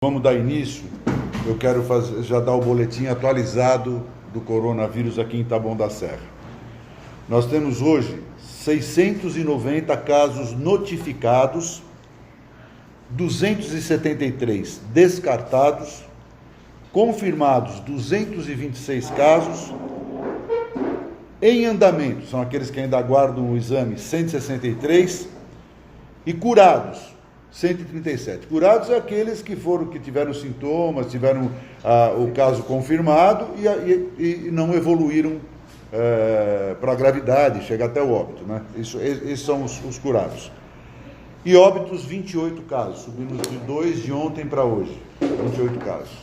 Vamos dar início. Eu quero já dar o boletim atualizado do coronavírus aqui em Taboão da Serra. Nós temos hoje 690 casos notificados, 273 descartados, confirmados 226 casos, em andamento, são aqueles que ainda aguardam o exame, 163, e curados, 137. Curados é aqueles que tiveram sintomas, tiveram o caso confirmado e não evoluíram para a gravidade, chega até o óbito, né? Esses são os curados. E óbitos, 28 casos, subimos de 2 de ontem para hoje, 28 casos.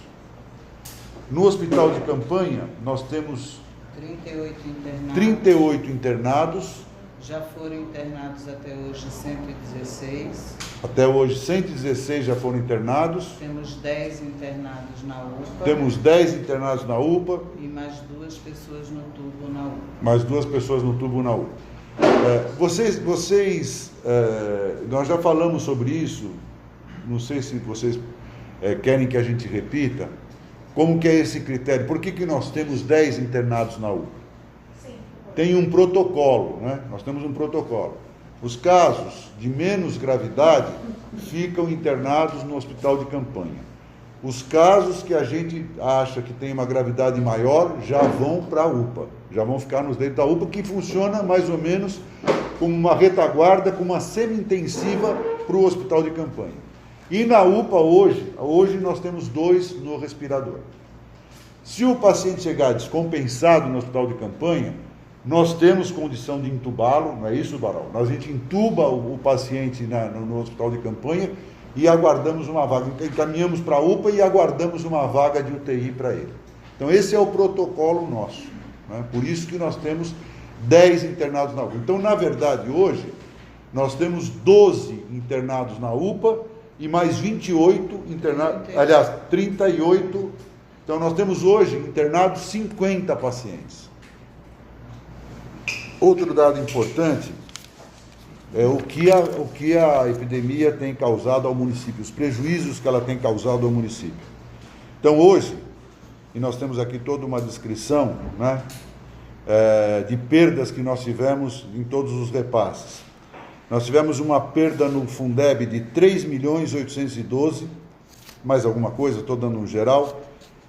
No hospital de campanha, nós temos 38 internados. Já foram internados até hoje 116. Até hoje 116 já foram internados. Temos 10 internados na UPA. Temos 10 internados na UPA. E mais 2 pessoas no tubo na UPA. Mais 2 pessoas no tubo na UPA. Nós já falamos sobre isso, não sei se vocês querem que a gente repita, como que é esse critério, por que nós temos 10 internados na UPA? Tem um protocolo, né? Nós temos um protocolo. Os casos de menos gravidade ficam internados no hospital de campanha. Os casos que a gente acha que tem uma gravidade maior já vão para a UPA, já vão ficar nos leitos da UPA, que funciona mais ou menos como uma retaguarda, como uma semi-intensiva para o hospital de campanha. E na UPA hoje nós temos 2 no respirador. Se o paciente chegar descompensado no hospital de campanha, nós temos condição de entubá-lo, não é isso, Barão? A gente entuba o paciente no hospital de campanha e aguardamos uma vaga. Encaminhamos para a UPA e aguardamos uma vaga de UTI para ele. Então, esse é o protocolo nosso, né? Por isso que nós temos 10 internados na UPA. Então, na verdade, hoje, nós temos 12 internados na UPA e mais 28 internados, aliás, 38. Então, nós temos hoje internados 50 pacientes. Outro dado importante é o que a epidemia tem causado ao município, os prejuízos que ela tem causado ao município. Então, hoje, e nós temos aqui toda uma descrição, né, de perdas que nós tivemos em todos os repasses. Nós tivemos uma perda no Fundeb de 3.812.000, mais alguma coisa, estou dando um geral.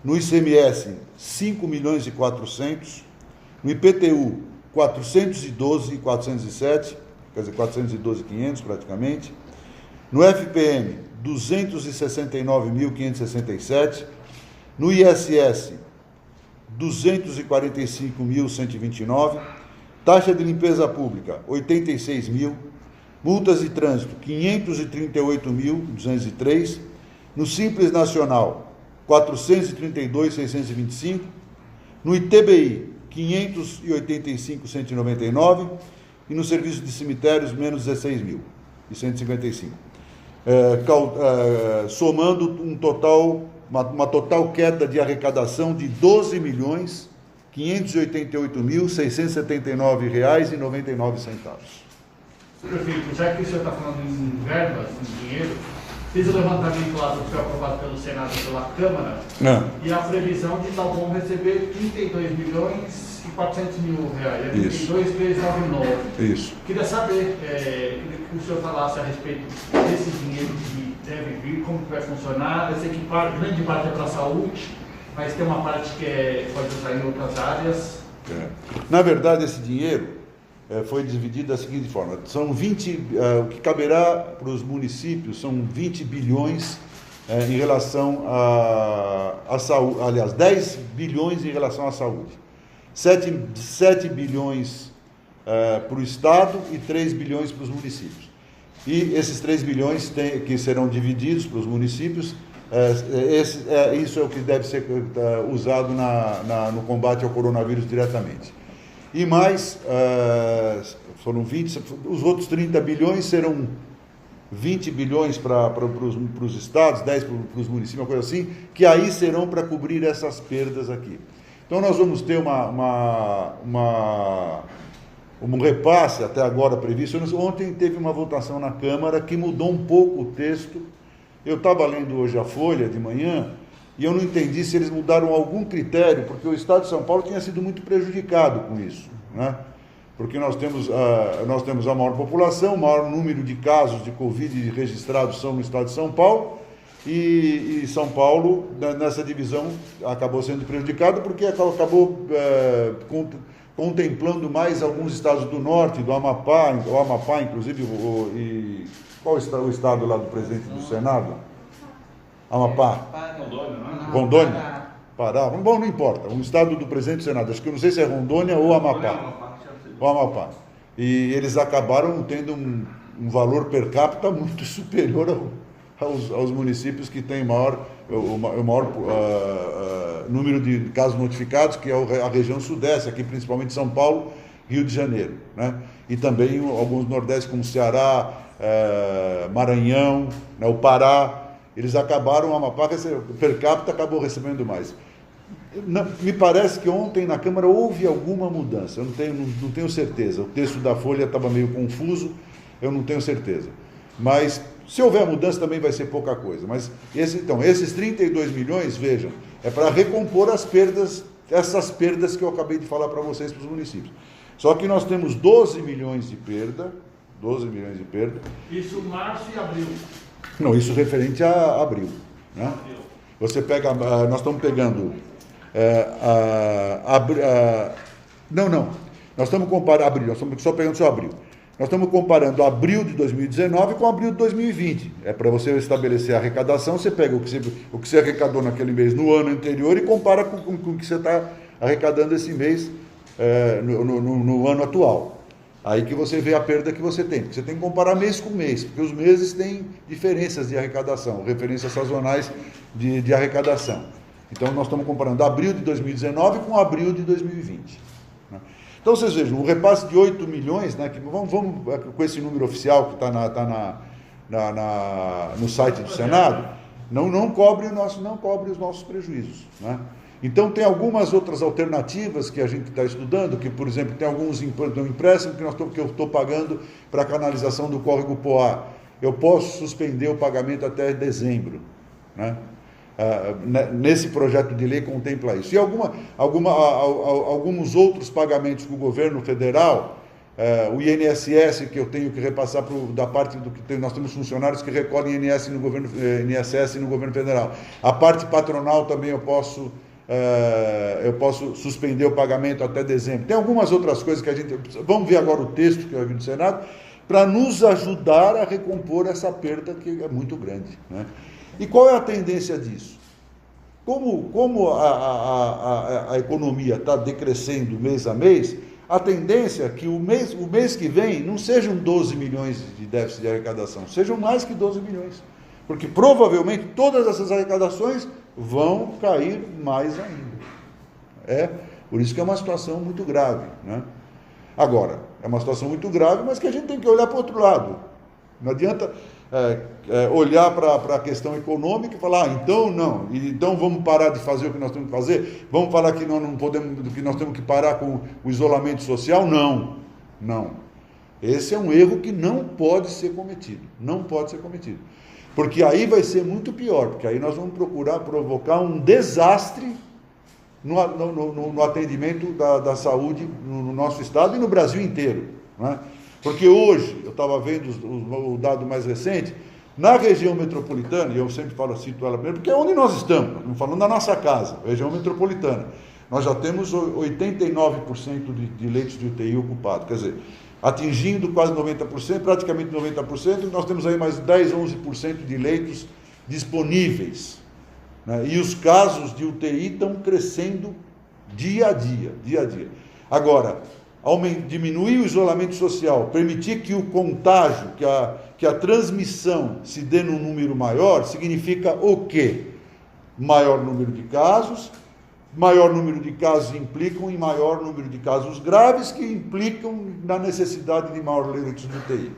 No ICMS, 5.400.000. No IPTU, 412.407, quer dizer, 412.500 praticamente. No FPM, 269.567. No ISS, 245.129. Taxa de limpeza pública, 86.000. Multas de trânsito, 538.203. No Simples Nacional, 432.625. No ITBI, 585.199, e no serviço de cemitérios, menos 16.155. Somando uma total queda de arrecadação de R$ 12.588.679,99. Prefeito, já que o senhor está falando em verbas, em dinheiro, fiz o levantamento lá do que foi aprovado pelo Senado e pela Câmara, e a previsão de Taboão receber R$32.400.000, é 32.399. Isso. Queria saber, que o senhor falasse a respeito desse dinheiro que deve vir, como que vai funcionar. Eu sei que grande parte é para a saúde, mas tem uma parte que pode usar em outras áreas. Na verdade, esse dinheiro foi dividido da seguinte forma: são 20, o que caberá para os municípios são 20 bilhões em relação à saúde, aliás, 10 bilhões em relação à saúde, 7 bilhões para o Estado e 3 bilhões para os municípios. E esses 3 bilhões que serão divididos para os municípios, isso é o que deve ser usado no combate ao coronavírus diretamente. E mais, foram 20, os outros 30 bilhões serão 20 bilhões para os estados, 10 para os municípios, uma coisa assim, que aí serão para cobrir essas perdas aqui. Então nós vamos ter um repasse até agora previsto. Ontem teve uma votação na Câmara que mudou um pouco o texto Eu estava lendo hoje a Folha de manhã e eu não entendi se eles mudaram algum critério, porque o Estado de São Paulo tinha sido muito prejudicado com isso, né? Porque nós temos a maior população, o maior número de casos de Covid registrados são no Estado de São Paulo, e São Paulo, nessa divisão, acabou sendo prejudicado porque acabou contemplando mais alguns estados do norte, do Amapá, inclusive, qual é o estado lá do presidente do Senado? Amapá? Rondônia? Pará? Bom, não importa, um estado do presidente do Senado, acho que eu não sei se é Rondônia ou Amapá. O Amapá. E eles acabaram tendo um valor per capita muito superior aos municípios que têm o maior número de casos notificados, que é a região sudeste, aqui principalmente São Paulo, Rio de Janeiro, né? E também alguns nordeste como Ceará, Maranhão, né, o Pará. Eles acabaram, o Amapá per capita acabou recebendo mais. Me parece que ontem na Câmara houve alguma mudança, eu não tenho certeza. O texto da Folha estava meio confuso, eu não tenho certeza. Mas se houver mudança também vai ser pouca coisa. Mas esses 32 milhões, vejam, é para recompor essas perdas que eu acabei de falar para vocês, para os municípios. Só que nós temos 12 milhões de perda. Isso março e abril. Não, isso referente a abril, né? Você pega, nós estamos pegando nós estamos comparando abril, nós estamos só pegando só abril. Nós estamos comparando abril de 2019 com abril de 2020. É para você estabelecer a arrecadação, você pega o que você arrecadou naquele mês no ano anterior e compara com o que você está arrecadando esse mês no ano atual. Aí que você vê a perda que você tem. Porque você tem que comparar mês com mês, porque os meses têm diferenças de arrecadação, referências sazonais de arrecadação. Então, nós estamos comparando abril de 2019 com abril de 2020. Né? Então, vocês vejam, o repasse de 8 milhões, né, que vamos com esse número oficial que está no site do Senado, não cobre os nossos prejuízos, né? Então, tem algumas outras alternativas que a gente está estudando, que, por exemplo, tem alguns empréstimos que eu estou pagando para a canalização do córrego Poá. Eu posso suspender o pagamento até dezembro, né? Nesse projeto de lei contempla isso. E alguns outros pagamentos com o governo federal, o INSS, que eu tenho que repassar da parte do que nós temos funcionários que recolhem INSS no governo federal. A parte patronal também eu posso suspender o pagamento até dezembro. Tem algumas outras coisas que vamos ver agora o texto que vai vir do Senado, para nos ajudar a recompor essa perda que é muito grande, né? E qual é a tendência disso? Como a economia está decrescendo mês a mês, a tendência é que o mês que vem não sejam 12 milhões de déficit de arrecadação, sejam mais que 12 milhões. Porque provavelmente todas essas arrecadações vão cair mais ainda. Por isso que é uma situação muito grave, né? Agora, é uma situação muito grave, mas que a gente tem que olhar para o outro lado. Não adianta olhar para a questão econômica e falar, então vamos parar de fazer o que nós temos que fazer, vamos falar que nós não podemos, que nós temos que parar com o isolamento social. Não. Esse é um erro que não pode ser cometido, porque aí vai ser muito pior, porque aí nós vamos procurar provocar um desastre no atendimento da saúde no nosso estado e no Brasil inteiro, né? Porque hoje, eu estava vendo o dado mais recente, na região metropolitana, e eu sempre cito ela primeiro, porque é onde nós estamos falando da nossa casa, região metropolitana, nós já temos 89% de leitos de UTI ocupados, quer dizer, atingindo quase 90%, praticamente 90%, nós temos aí mais 10, 11% de leitos disponíveis, né? E os casos de UTI estão crescendo dia a dia. Agora, diminuir o isolamento social, permitir que o contágio, que a transmissão se dê num número maior, significa o quê? Maior número de casos implicam em maior número de casos graves, que implicam na necessidade de maior leitos de UTI.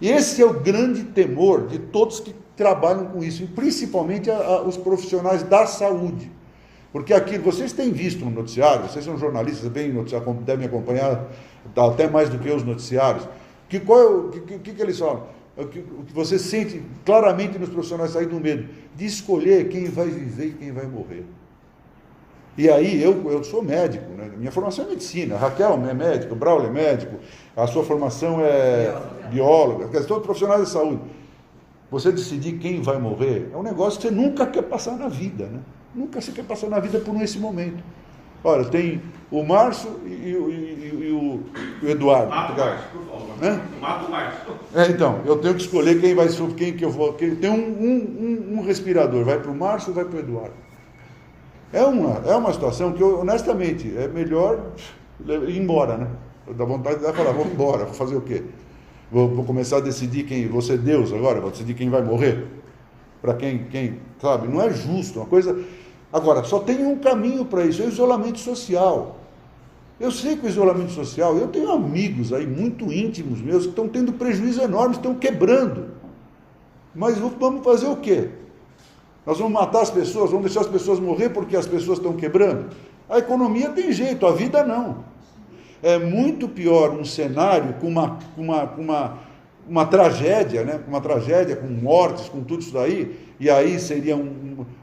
E esse é o grande temor de todos que trabalham com isso, e principalmente os profissionais da saúde. Porque aqui, vocês têm visto no noticiário, vocês são jornalistas, devem acompanhar até mais do que os noticiários, que eles falam? o que você sente claramente nos profissionais sair do medo, de escolher quem vai viver e quem vai morrer. E aí, eu sou médico, né? Minha formação é medicina, a Raquel é médico, o Braulio é médico, a sua formação é bióloga, todos profissionais de saúde. Você decidir quem vai morrer é um negócio que você nunca quer passar na vida, né? Nunca você quer passar na vida por esse momento. Olha, tem o Márcio e o Eduardo. Mata o Márcio, por favor. Né? Mata o Márcio. Então, eu tenho que escolher quem que eu vou. Tem um respirador, vai para o Márcio ou vai para o Eduardo? É uma situação que, honestamente, é melhor ir embora, né? Dá vontade de falar, vou embora, vou fazer o quê? Vou começar a decidir quem. Vou ser Deus agora, vou decidir quem vai morrer? Para quem, sabe? Não é justo, uma coisa. Agora, só tem um caminho para isso, é o isolamento social. Eu sei que o isolamento social, eu tenho amigos aí muito íntimos meus que estão tendo prejuízo enorme, estão quebrando. Mas vamos fazer o quê? Nós vamos matar as pessoas, vamos deixar as pessoas morrer porque as pessoas estão quebrando? A economia tem jeito, a vida não. É muito pior um cenário com uma tragédia, né? Uma tragédia com mortes, com tudo isso daí, e aí seria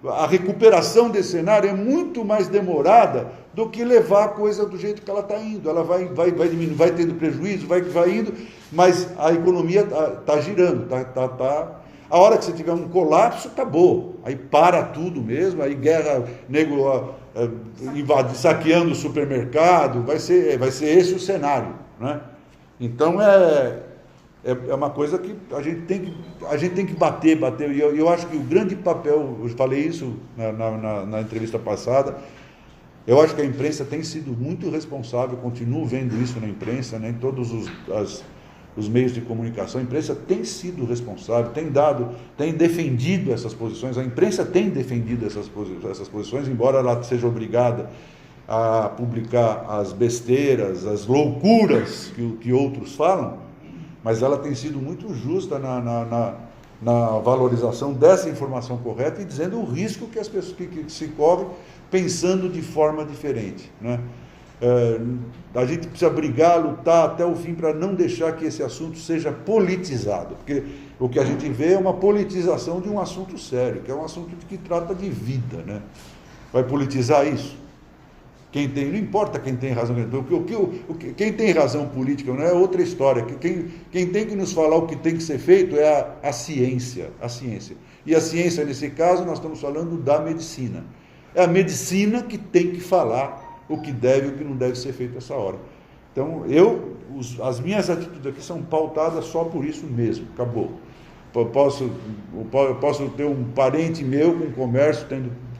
a recuperação desse cenário é muito mais demorada do que levar a coisa do jeito que ela está indo. Ela vai diminuindo, vai tendo prejuízo, vai indo, mas a economia está girando, a hora que você tiver um colapso, acabou. Aí para tudo mesmo, aí guerra, nego saqueando o supermercado, vai ser esse o cenário, né? Então é uma coisa que a gente tem que bater, e eu acho que o grande papel, eu falei isso na entrevista passada, eu acho que a imprensa tem sido muito responsável, continuo vendo isso na imprensa, né, em todos os meios de comunicação, a imprensa tem sido responsável, tem defendido essas posições, a imprensa tem defendido essas posições, embora ela seja obrigada a publicar as besteiras, as loucuras que outros falam, mas ela tem sido muito justa na valorização dessa informação correta e dizendo o risco que as pessoas que se correm pensando de forma diferente, né? A gente precisa brigar, lutar até o fim para não deixar que esse assunto seja politizado, porque o que a gente vê é uma politização de um assunto sério, que é um assunto que trata de vida, né? Vai politizar isso? Não importa quem tem razão, quem tem razão política não é outra história. Quem tem que nos falar o que tem que ser feito é a ciência. E a ciência, nesse caso, nós estamos falando da medicina. É a medicina que tem que falar o que deve e o que não deve ser feito essa hora. Então, as minhas atitudes aqui são pautadas só por isso mesmo, acabou. Eu posso ter um parente meu com comércio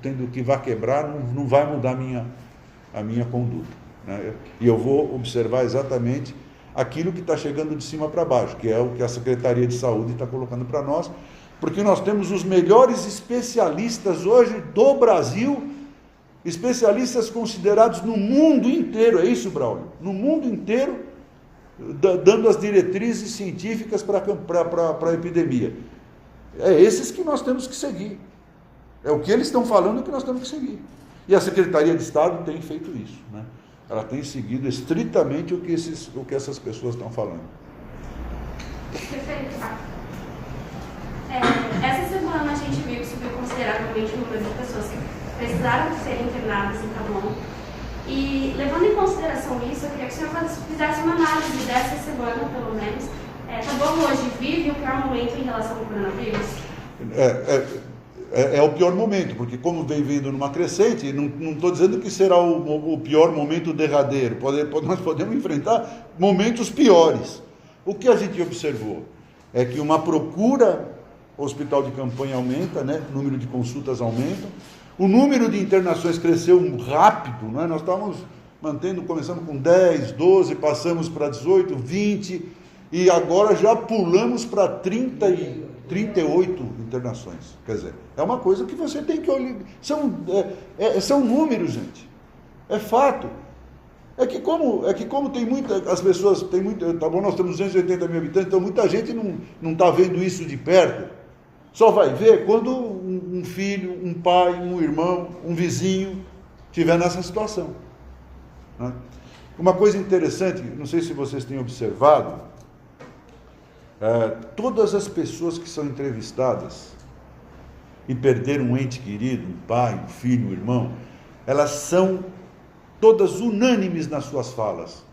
tendo que vai quebrar, não vai mudar a minha conduta, né? E eu vou observar exatamente aquilo que está chegando de cima para baixo, que é o que a Secretaria de Saúde está colocando para nós, porque nós temos os melhores especialistas hoje do Brasil, especialistas considerados no mundo inteiro, é isso, Braulio? No mundo inteiro, dando as diretrizes científicas para a epidemia. É esses que nós temos que seguir. É o que eles estão falando que nós temos que seguir. E a Secretaria de Estado tem feito isso, né? Ela tem seguido estritamente o que essas pessoas estão falando. Perfeito. Essa semana a gente viu que subiu consideravelmente o número de pessoas que precisaram ser internadas em Taboão. E, levando em consideração isso, eu queria que o senhor fizesse uma análise dessa semana, pelo menos. Taboão hoje vive o pior momento em relação ao coronavírus? É o pior momento, porque como vem vindo numa crescente, não estou dizendo que será o pior momento derradeiro, nós podemos enfrentar momentos piores. O que a gente observou é que uma procura, o hospital de campanha aumenta, né? O número de consultas aumenta, o número de internações cresceu rápido, né? Nós estávamos começando com 10, 12, passamos para 18, 20, e agora já pulamos para 38 internações. Quer dizer, é uma coisa que você tem que olhar. São números, gente. É fato. É que como tem as pessoas, tá bom, nós temos 280 mil habitantes, então muita gente não está vendo isso de perto. Só vai ver quando um filho, um pai, um irmão, um vizinho estiver nessa situação, né? Uma coisa interessante, não sei se vocês têm observado, Todas as pessoas que são entrevistadas e perderam um ente querido, um pai, um filho, um irmão, elas são todas unânimes nas suas falas.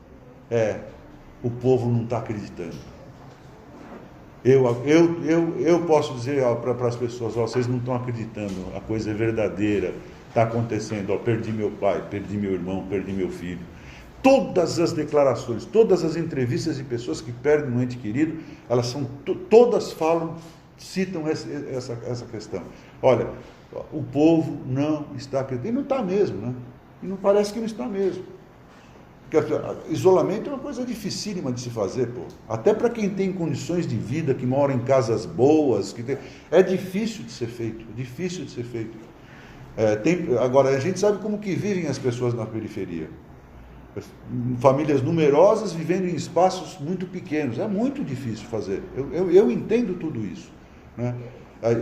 O povo não está acreditando. Eu posso dizer para as pessoas, vocês não estão acreditando, a coisa é verdadeira, está acontecendo, perdi meu pai, perdi meu irmão, perdi meu filho. Todas as declarações, todas as entrevistas de pessoas que perdem um ente querido, elas são, todas citam essa questão. Olha, o povo não está acreditando, e não está mesmo, né? E não parece que não está mesmo. Porque isolamento é uma coisa dificílima de se fazer, pô. Até para quem tem condições de vida, que mora em casas boas, é difícil de ser feito, Agora, a gente sabe como que vivem as pessoas na periferia. Famílias numerosas vivendo em espaços muito pequenos. É muito difícil fazer. Eu entendo tudo isso, né?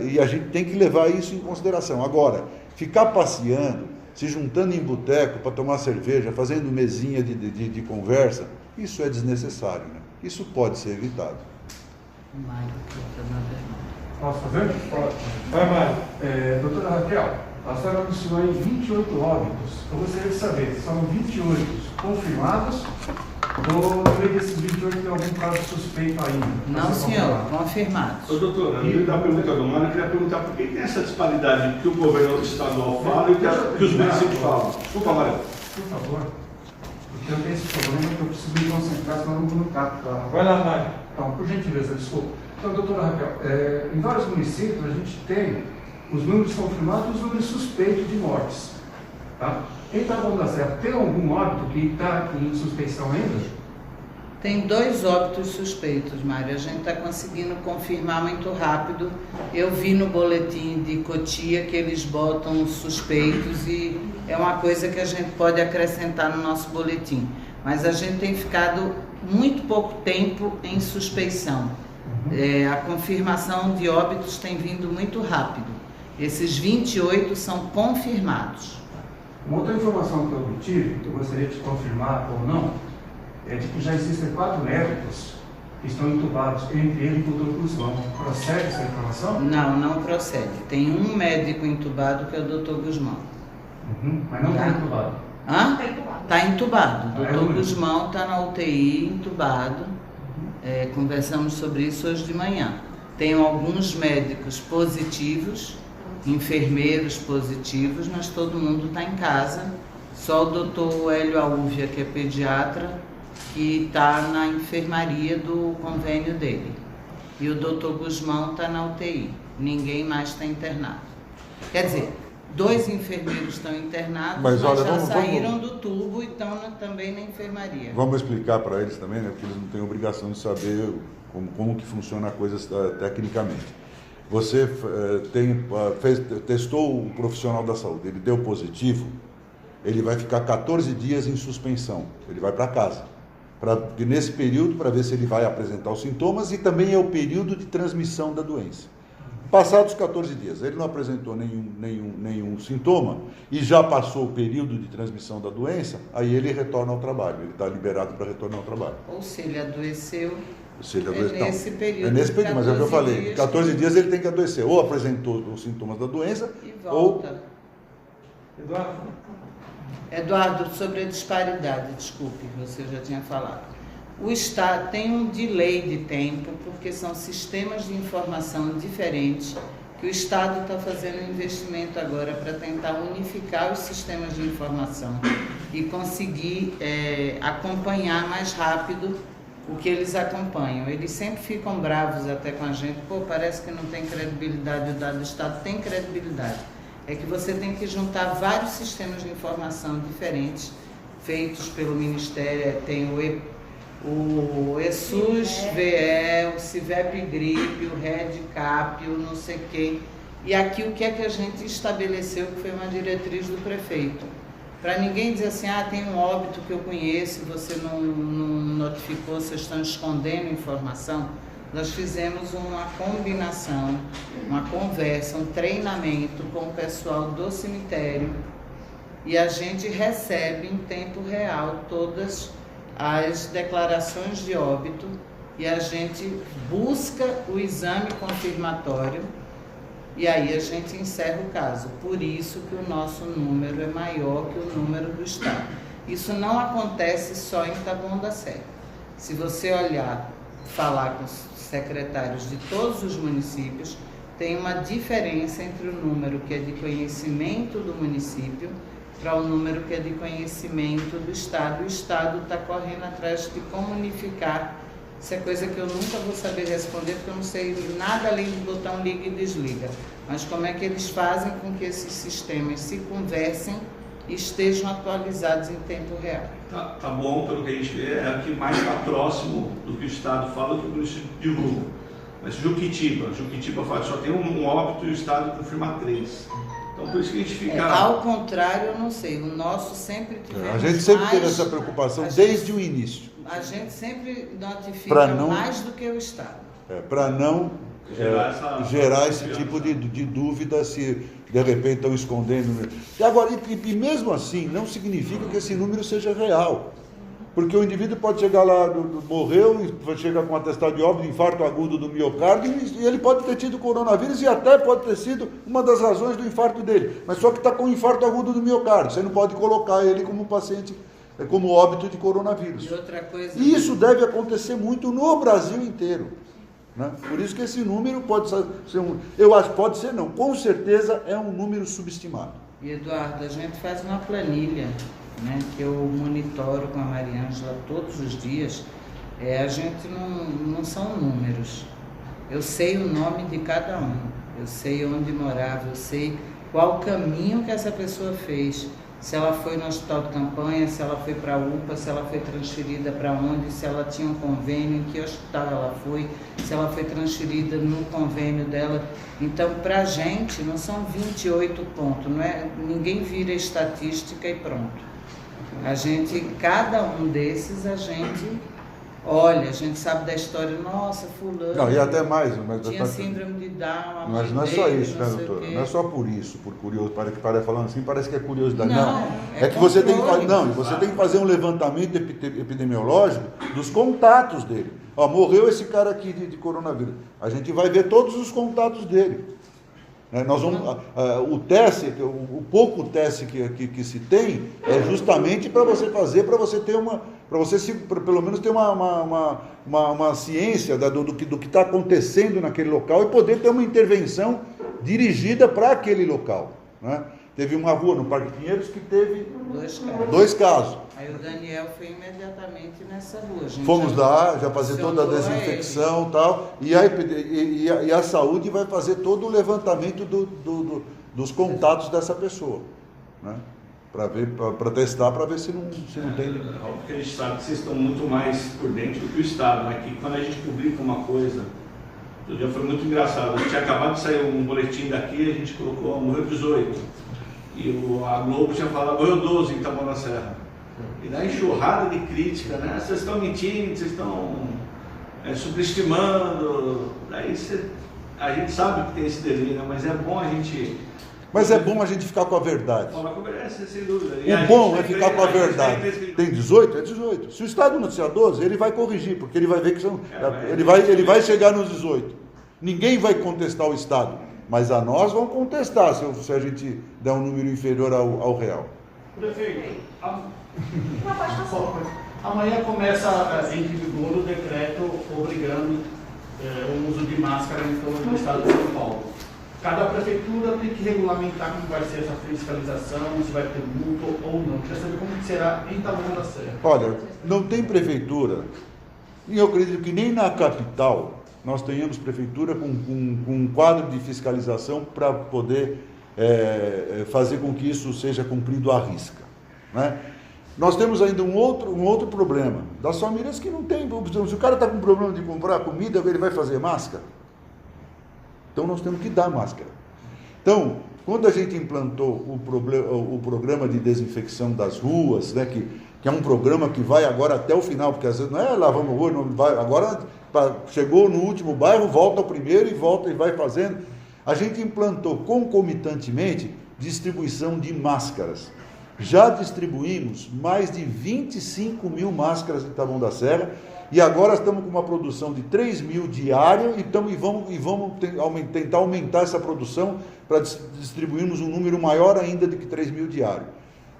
E a gente tem que levar isso em consideração. Agora, ficar passeando, se juntando em boteco para tomar cerveja, fazendo mesinha de conversa, isso é desnecessário, né? Isso pode ser evitado. Posso fazer? Pode. Vai, Mário. Doutora Raquel, a senhora mencionou em 28 óbitos. Eu gostaria de saber se são 28 confirmados ou no meio desses 28 tem algum caso suspeito ainda? Não, senhor, confirmados. Ô, doutora, antes da pergunta do Mário, eu queria perguntar por que tem essa disparidade que o governo estadual fala e que os municípios falam. Desculpa, Mário. Por favor. Porque eu tenho esse problema que eu preciso me concentrar, senão eu não vou no capto. Tá? Vai lá, Mário. Então, por gentileza, desculpa. Então, doutora Raquel, em vários municípios a gente tem os números confirmados e os números suspeitos de mortes. Tá? Em Taboão da Serra, tem algum óbito que está em suspeição ainda? Tem 2 óbitos suspeitos, Mário. A gente está conseguindo confirmar muito rápido. Eu vi no boletim de Cotia que eles botam suspeitos e é uma coisa que a gente pode acrescentar no nosso boletim. Mas a gente tem ficado muito pouco tempo em suspeição. A confirmação de óbitos tem vindo muito rápido. Esses 28 são confirmados. Uma outra informação que eu obtive, que eu gostaria de confirmar ou não, é de que já existem 4 médicos que estão entubados, entre eles o Dr. Guzmão. Procede essa informação? Não, não procede. Tem um médico entubado que é o Dr. Guzmão. Mas não está entubado? Hã? Está entubado. O Ah, Dr. Guzmão está na UTI, entubado. Conversamos sobre isso hoje de manhã. Tem alguns médicos positivos, enfermeiros positivos, mas todo mundo está em casa. Só o doutor Hélio Aúvia, que é pediatra, que está na enfermaria do convênio dele. E o doutor Guzmão está na UTI. Ninguém mais está internado. Quer dizer, 2 enfermeiros estão internados, mas olha, já saíram do tubo e estão também na enfermaria. Vamos explicar para eles também, né? Porque eles não têm obrigação de saber como que funciona a coisa tecnicamente. Você testou o profissional da saúde, ele deu positivo, ele vai ficar 14 dias em suspensão, ele vai para casa. Nesse período, para ver se ele vai apresentar os sintomas, e também é o período de transmissão da doença. Passados 14 dias, ele não apresentou nenhum sintoma e já passou o período de transmissão da doença, aí ele retorna ao trabalho, ele está liberado para retornar ao trabalho. Ou se ele adoeceu, nesse período. É nesse período, mas é o que eu falei. 14 dias ele tem que adoecer. Ou apresentou os sintomas da doença, e volta. Eduardo? Eduardo, sobre a disparidade, desculpe, você já tinha falado. O Estado tem um delay de tempo, porque são sistemas de informação diferentes, que o Estado está fazendo um investimento agora para tentar unificar os sistemas de informação e conseguir acompanhar mais rápido o que eles acompanham. Eles sempre ficam bravos até com a gente, parece que não tem credibilidade, o dado do Estado tem credibilidade. É que você tem que juntar vários sistemas de informação diferentes, feitos pelo Ministério, tem o ESUS-VE, o CIVEP-GRIP, o REDCAP, o não sei quem. E aqui o que é que a gente estabeleceu, que foi uma diretriz do prefeito. Para ninguém dizer assim, tem um óbito que eu conheço, você não notificou, vocês estão escondendo informação. Nós fizemos uma combinação, uma conversa, um treinamento com o pessoal do cemitério e a gente recebe em tempo real todas as declarações de óbito e a gente busca o exame confirmatório e aí a gente encerra o caso. Por isso que o nosso número é maior que o número do estado. Isso não acontece só em Taboão da Serra. Se você olhar, falar com os secretários de todos os municípios, tem uma diferença entre o número que é de conhecimento do município para o número que é de conhecimento do estado. O estado está correndo atrás de como unificar. Isso é coisa que eu nunca vou saber responder, porque eu não sei nada além do botão liga e desliga. Mas como é que eles fazem com que esses sistemas se conversem e estejam atualizados em tempo real? Tá bom, pelo que a gente vê, é que mais está próximo do que o Estado fala do que o município divulga. Mas Juquitiba fala que só tem um óbito e o Estado confirma 3. Então por isso que a gente fica... ao contrário, eu não sei. O nosso sempre tivemos A gente sempre mais, teve essa preocupação desde o início. A gente sempre notifica não, mais do que o Estado. Para não gerar esse tipo de dúvida se de repente estão escondendo. E agora, e mesmo assim, não significa que esse número seja real. Porque o indivíduo pode chegar lá, morreu, e chega com um atestado de óbito, infarto agudo do miocárdio, e ele pode ter tido coronavírus e até pode ter sido uma das razões do infarto dele. Mas só que está com infarto agudo do miocárdio. Você não pode colocar ele como paciente, como óbito de coronavírus. E outra coisa... E isso deve acontecer muito no Brasil inteiro. Né? Por isso que esse número pode ser eu acho, pode ser não, com certeza é um número subestimado. E Eduardo, a gente faz uma planilha, né, que eu monitoro com a Mariângela todos os dias. A gente não são números. Eu sei o nome de cada um, eu sei onde morava, eu sei qual caminho que essa pessoa fez. Se ela foi no hospital de campanha, se ela foi para a UPA, se ela foi transferida para onde, se ela tinha um convênio, em que hospital ela foi, se ela foi transferida no convênio dela. Então, para a gente, não são 28 pontos, não é? Ninguém vira estatística e pronto. A gente, cada um desses, a gente olha, a gente sabe da história, nossa, fulano... Não, e até mais... Mas tinha síndrome de Down, mas não é só isso, né, doutora? Não é só por isso, por curioso, falando assim, parece que é curiosidade. Não, é que você tem que fazer, você tem que fazer um levantamento epidemiológico dos contatos dele. Ó, morreu esse cara aqui de coronavírus. A gente vai ver todos os contatos dele. Nós vamos, o teste, o pouco teste que se tem é justamente para você fazer, para você ter pelo menos ter uma ciência do que está acontecendo naquele local e poder ter uma intervenção dirigida para aquele local. Né? Teve uma rua no Parque Pinheiros que teve 2 casos. Aí o Daniel foi imediatamente nessa rua. Fomos lá, já fazer toda a desinfecção e tal, e a saúde vai fazer todo o levantamento dos contatos dessa pessoa, né? Para testar, para ver se não tem... Porque a gente sabe que vocês estão muito mais por dentro do que o Estado, né? Que quando a gente publica uma coisa, outro dia foi muito engraçado, a gente tinha acabado de sair um boletim daqui, a gente colocou, morreu 18, e a Globo tinha falado, morreu 12 em Taboão da Serra. E na enxurrada de crítica, né? Vocês estão mentindo, vocês estão superestimando. Daí a gente sabe que tem esse delírio, mas é bom a gente... Mas é bom a gente ficar com a verdade. Sem dúvida. O bom é ficar com a verdade. Tem 18? É 18. Se o Estado noticiar 12, ele vai corrigir, porque ele vai ver que ele vai chegar nos 18. Ninguém vai contestar o Estado, mas a nós vão contestar se a gente der um número inferior ao real. Prefeito, amanhã começa em vigor o decreto obrigando o uso de máscara em todo o estado de São Paulo. Cada prefeitura tem que regulamentar como vai ser essa fiscalização, se vai ter multa ou não. Queria saber como será em Taboão da Serra. Olha, não tem prefeitura, e eu acredito que nem na capital nós tenhamos prefeitura com um quadro de fiscalização para poder fazer com que isso seja cumprido à risca, né? Nós temos ainda um outro problema, das famílias que não tem. Se o cara está com problema de comprar comida, ele vai fazer máscara? Então nós temos que dar máscara. Então, quando a gente implantou o programa de desinfecção das ruas, né, que é um programa que vai agora até o final, porque às vezes não é lavamos a rua, não vai, agora chegou no último bairro, volta ao primeiro e volta e vai fazendo. A gente implantou concomitantemente distribuição de máscaras. já distribuímos mais de 25 mil máscaras em Taboão da Serra, e agora estamos com uma produção de 3 mil diária e vamos tentar aumentar essa produção para distribuirmos um número maior ainda do que 3 mil diário.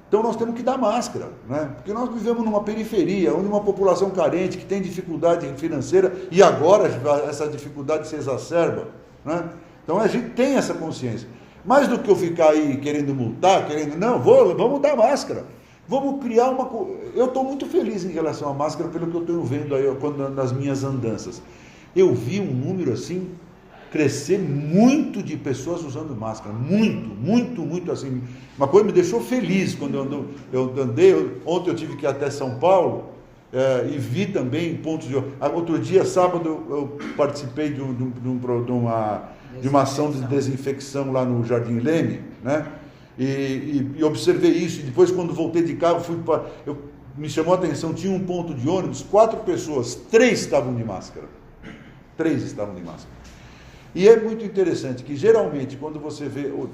Então nós temos que dar máscara, né? Porque nós vivemos numa periferia, onde uma população carente, que tem dificuldade financeira, e agora essa dificuldade se exacerba, né? Então a gente tem essa consciência. Mais do que eu ficar aí querendo multar, vamos dar máscara. Vamos criar uma... Eu estou muito feliz em relação à máscara, pelo que eu estou vendo aí nas minhas andanças. Eu vi um número assim, crescer muito de pessoas usando máscara. Muito assim. Uma coisa me deixou feliz quando eu andei. Ontem eu tive que ir até São Paulo e vi também pontos de... Outro dia, sábado, eu participei de uma ação de desinfecção lá no Jardim Leme, né? E observei isso, e depois quando voltei de carro, me chamou a atenção, tinha um ponto de ônibus, 4 pessoas, 3 estavam de máscara. 3 estavam de máscara. E é muito interessante que geralmente quando você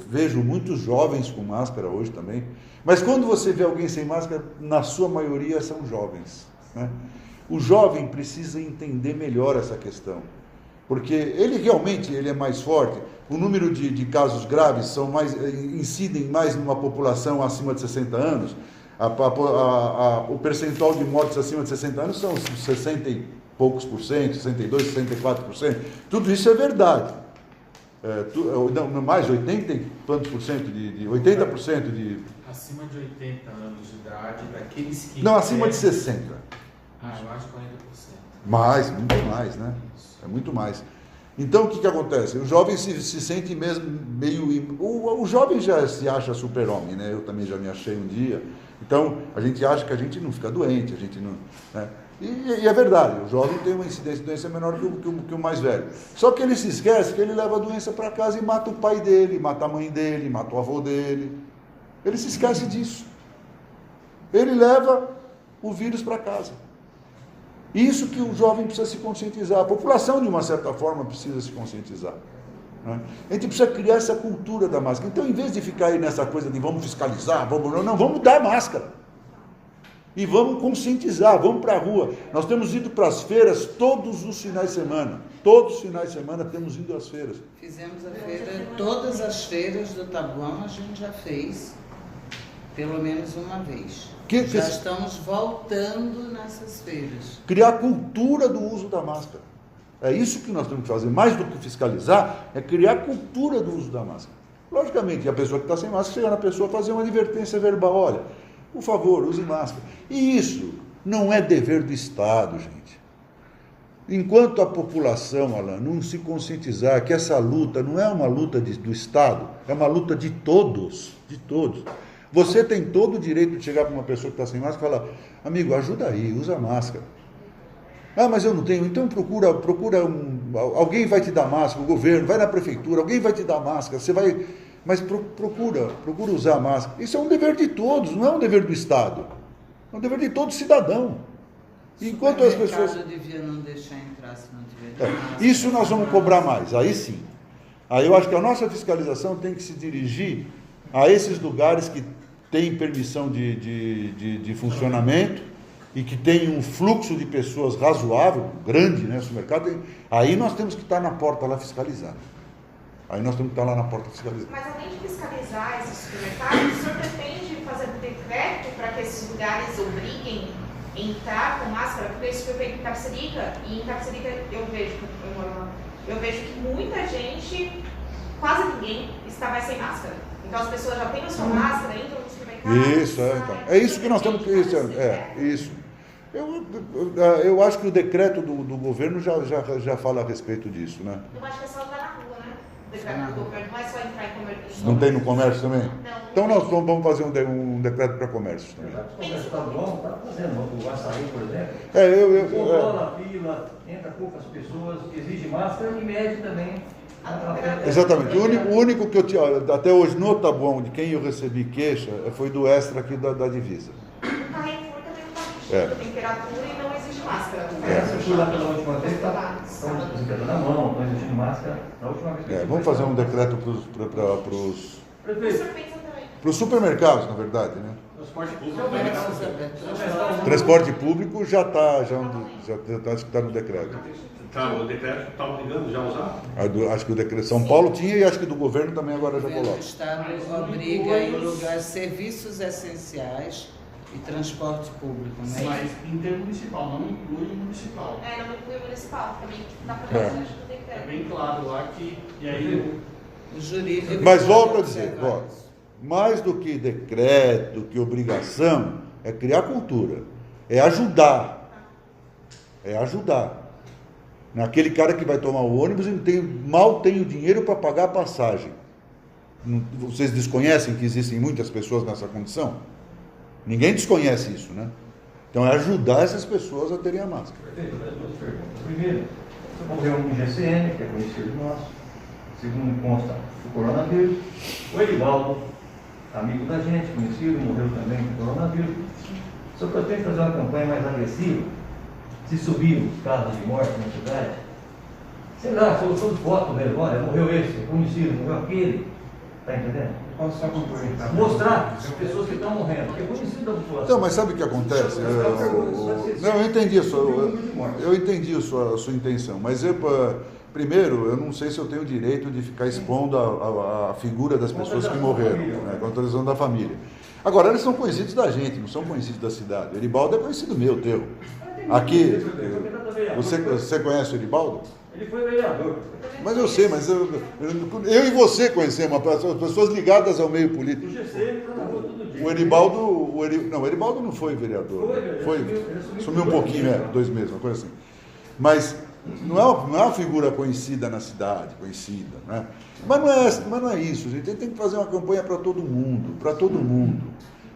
vejo muitos jovens com máscara hoje também, mas quando você vê alguém sem máscara, na sua maioria são jovens, né? O jovem precisa entender melhor essa questão, porque ele realmente é mais forte. O número de casos graves incidem mais numa população acima de 60 anos. O percentual de mortes acima de 60 anos são 60 e poucos por cento, 62, 64%. Tudo isso é verdade. Não, mais 80 e quantos por cento de 80% de... Acima de 80 anos de idade, daqueles que... Não, acima de 60. Eu acho 40%. Mais, muito mais, né? É muito mais. Então, o que acontece? O jovem se sente mesmo meio... O jovem já se acha super-homem, né? Eu também já me achei um dia. Então, a gente acha que a gente não fica doente, a gente não... Né? E é verdade, o jovem tem uma incidência de doença menor que o mais velho. Só que ele se esquece que ele leva a doença para casa e mata o pai dele, mata a mãe dele, mata o avô dele. Ele se esquece disso. Ele leva o vírus para casa. Isso que o jovem precisa se conscientizar. A população, de uma certa forma, precisa se conscientizar, né? A gente precisa criar essa cultura da máscara. Então, em vez de ficar aí nessa coisa de vamos fiscalizar, vamos dar máscara. E vamos conscientizar, vamos para a rua. Nós temos ido para as feiras todos os finais de semana. Todos os finais de semana temos ido às feiras. Fizemos a feira, todas as feiras do Taboão a gente já fez, pelo menos uma vez. Já estamos voltando nessas feiras. Criar a cultura do uso da máscara. É isso que nós temos que fazer. Mais do que fiscalizar, é criar a cultura do uso da máscara. Logicamente, a pessoa que está sem máscara, chega na pessoa fazer uma advertência verbal. Olha, por favor, use máscara. E isso não é dever do Estado, gente. Enquanto a população, Alan, não se conscientizar que essa luta não é uma luta do Estado, é uma luta de todos, de todos. Você tem todo o direito de chegar para uma pessoa que está sem máscara e falar, amigo, ajuda aí, usa máscara. Ah, mas eu não tenho. Então procura alguém vai te dar máscara, o governo, vai na prefeitura, alguém vai te dar máscara, você vai... Mas procura usar máscara. Isso é um dever de todos, não é um dever do Estado. É um dever de todo cidadão. Enquanto as pessoas... O devia não deixar entrar se não tiver máscara. Isso nós vamos cobrar mais, aí sim. Aí eu acho que a nossa fiscalização tem que se dirigir a esses lugares que têm permissão de funcionamento e que tem um fluxo de pessoas razoável, grande, né, no mercado. Aí nós temos que estar na porta lá fiscalizando. Aí nós temos que estar lá na porta fiscalizando. Mas além de fiscalizar esses supermercados, o senhor pretende fazer um decreto para que esses lugares obriguem a entrar com máscara? Porque isso foi feito em Tapicerica, e em Tapicerica eu vejo que muita gente, quase ninguém, está mais sem máscara. Então as pessoas já têm a sua máscara, entram no supermercado. Isso, então. É isso que nós temos que... Isso. Eu acho que o decreto do governo já fala a respeito disso, né? Eu acho que é só andar na rua, né? O decreto do governo não é só entrar em comércio. Não tem no comércio também? Não. Então nós vamos fazer um decreto para comércio também. O comércio estadual está fazendo, o açaí, por exemplo. Colou na fila, entra poucas pessoas, exige máscara e mede também. Exatamente. O único que eu tinha, até hoje no Taboão, de quem eu recebi queixa, foi do Extra aqui da divisa. O Carrefour também não está medindo temperatura e não exige máscara. Eu fui lá pela última vez, estamos desinfetando na mão, não exigindo máscara. Na última vez vamos fazer um decreto para os supermercados, na verdade, né? Transporte público. Transporte público já está no decreto. Tá, o decreto está obrigando já a usar? Acho que o decreto São Paulo tinha e acho que do governo também agora já O coloca. Estado obriga em lugares serviços essenciais e transporte público, né? Mas intermunicipal, não inclui municipal. Não inclui municipal, também na proteção do decreto. É bem claro lá que. E aí O jurídico. Mas volto a dizer, mais do que decreto, do que obrigação, é criar cultura, é ajudar. É ajudar. Naquele cara que vai tomar o ônibus e mal tem o dinheiro para pagar a passagem. Vocês desconhecem que existem muitas pessoas nessa condição? Ninguém desconhece isso, né? Então é ajudar essas pessoas a terem a máscara. Perfeito, as duas perguntas. Primeiro, você morreu um GCM, que é conhecido nosso. Segundo consta o coronavírus. O Edivaldo, amigo da gente, conhecido, morreu também com coronavírus. Só que eu tenho que fazer uma campanha mais agressiva. Se subir os casos de morte na cidade, sei lá, solução de foto mesmo, olha, morreu esse, conhecido, morreu aquele. Está entendendo? Posso só concluir? Mostrar as pessoas que estão morrendo, porque é conhecido da população. Então, mas sabe o que acontece? Não, eu entendi a sua intenção, mas primeiro, eu não sei se eu tenho o direito de ficar expondo a figura das pessoas que morreram, né, com a autorização da família. Agora, eles são conhecidos da gente, não são conhecidos da cidade. O Eribaldo é conhecido meu, teu. Aqui, você conhece o Eribaldo? Ele foi vereador. Mas eu sei, mas eu e você conhecemos, pessoas ligadas ao meio político. O GC trabalhou todo dia. O Eribaldo não foi vereador. Sumiu um pouquinho, 2 meses, uma coisa assim. Mas não é uma figura conhecida na cidade, né? Mas não é isso, gente. Tem que fazer uma campanha para todo mundo,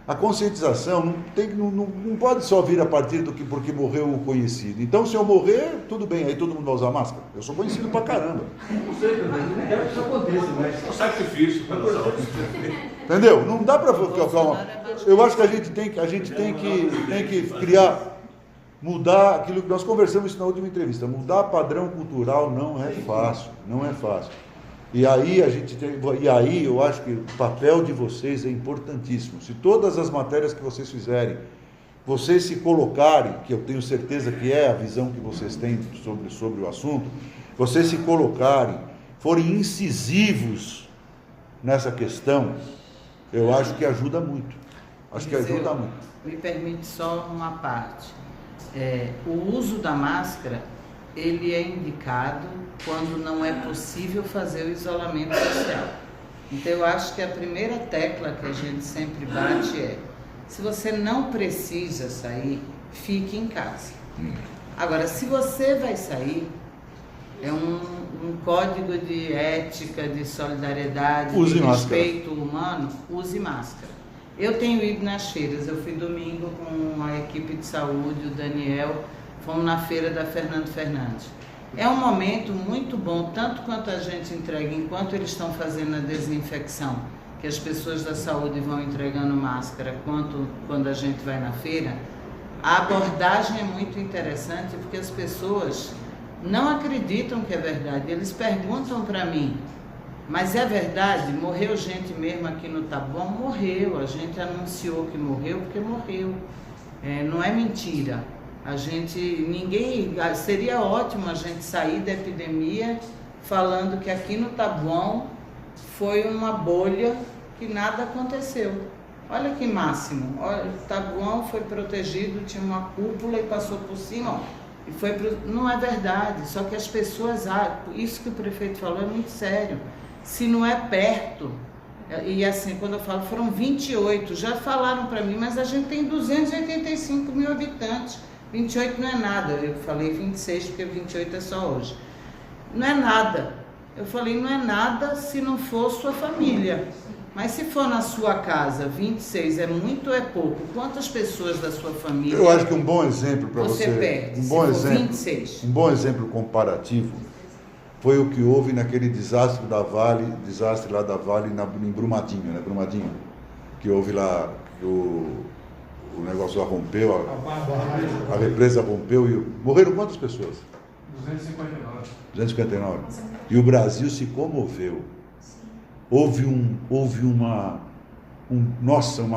A conscientização não pode só vir a partir porque morreu o conhecido. Então, se eu morrer, tudo bem, aí todo mundo vai usar máscara. Eu sou conhecido pra caramba. Não sei, não quero que isso aconteça, mas... É um sacrifício para a saúde. Entendeu? Não dá para ficar... Eu acho que a gente tem que criar, mudar aquilo que nós conversamos na última entrevista. Mudar padrão cultural não é fácil, E aí eu acho que o papel de vocês é importantíssimo. Se todas as matérias que vocês fizerem, vocês se colocarem, que eu tenho certeza que é a visão que vocês têm sobre o assunto, vocês se colocarem, forem incisivos nessa questão, eu acho que ajuda muito. Me permite só uma parte. O uso da máscara, ele é indicado quando não é possível fazer o isolamento social. Então, eu acho que a primeira tecla que a gente sempre bate é: se você não precisa sair, fique em casa. Agora, se você vai sair, é um código de ética, de solidariedade, de respeito humano, use máscara. Eu tenho ido nas feiras, eu fui domingo com a equipe de saúde, o Daniel, fomos na feira da Fernando Fernandes. É um momento muito bom, tanto quanto a gente entrega, enquanto eles estão fazendo a desinfecção, que as pessoas da saúde vão entregando máscara, quanto quando a gente vai na feira. A abordagem é muito interessante, porque as pessoas não acreditam que é verdade. Eles perguntam para mim: mas é verdade? Morreu gente mesmo aqui no Taboão? Morreu, a gente anunciou que morreu porque morreu. Não é mentira. Seria ótimo a gente sair da epidemia falando que aqui no Taboão foi uma bolha que nada aconteceu. Olha que máximo. Olha, o Taboão foi protegido, tinha uma cúpula e passou por cima. Não é verdade, só que as pessoas... isso que o prefeito falou é muito sério. Se não é perto, e assim, quando eu falo, foram 28, já falaram para mim, mas a gente tem 285 mil habitantes. 28 não é nada, eu falei 26 porque 28 é só hoje. Não é nada. Eu falei, não é nada se não for sua família. Mas se for na sua casa, 26 é muito ou é pouco? Quantas pessoas da sua família... Eu acho que um bom exemplo para você... perde, um bom exemplo comparativo foi o que houve naquele desastre lá da Vale em Brumadinho, né? Brumadinho, que houve lá, que o negócio lá rompeu, a represa rompeu e morreram quantas pessoas? 259. E o Brasil se comoveu. Houve uma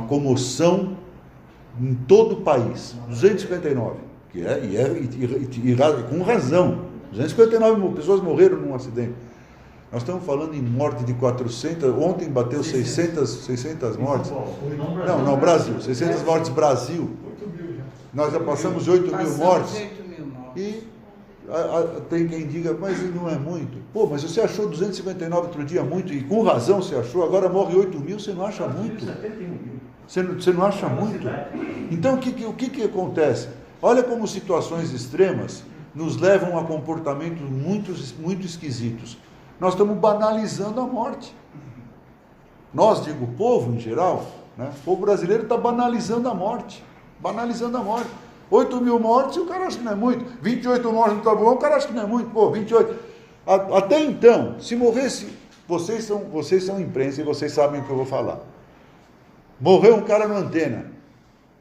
comoção em todo o país, 259, e com razão, 259 pessoas morreram num acidente. Nós estamos falando em morte de 400, ontem bateu 600 mortes. Não, Brasil, 600 mortes Brasil. Nós já passamos de 8 mil mortes. E tem quem diga, mas não é muito. Pô, mas você achou 259 outro dia muito, e com razão você achou, agora morre 8 mil, você não acha muito? Você não acha muito? Então, o que acontece? Olha como situações extremas nos levam a comportamentos muito esquisitos. Nós estamos banalizando a morte. Nós, digo, o povo em geral, né? O povo brasileiro está banalizando a morte. Banalizando a morte. 8 mil mortes, o cara acha que não é muito. 28 mortes no Taboão, o cara acha que não é muito. Pô, 28. Até então, se morresse... Vocês são imprensa e vocês sabem o que eu vou falar. Morreu um cara no Antena,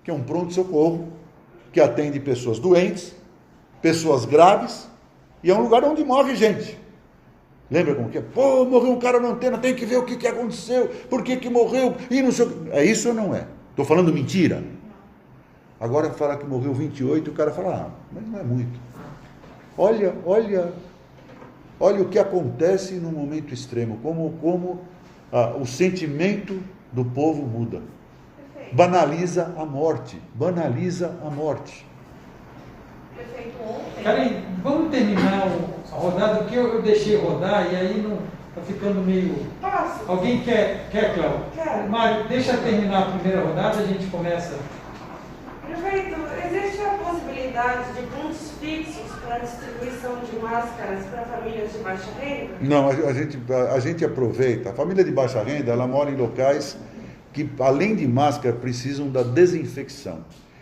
que é um pronto-socorro, que atende pessoas doentes, pessoas graves, e é um lugar onde morre gente. Lembra como que é? Pô, morreu um cara na Antena, tem que ver o que aconteceu, por que morreu, e não sei o que. É isso ou não é? Estou falando mentira? Agora fala que morreu 28, o cara fala, mas não é muito. Olha o que acontece num momento extremo, como o sentimento do povo muda. Banaliza a morte. Prefeito, ontem... Peraí, vamos terminar a rodada, porque eu deixei rodar e aí não está ficando meio... Posso? Alguém quer, Cláudio? Quero. Mário, deixa terminar a primeira rodada, a gente começa. Prefeito, existe a possibilidade de pontos fixos para a distribuição de máscaras para famílias de baixa renda? Não, a gente aproveita. A família de baixa renda, ela mora em locais que, além de máscara, precisam da desinfecção.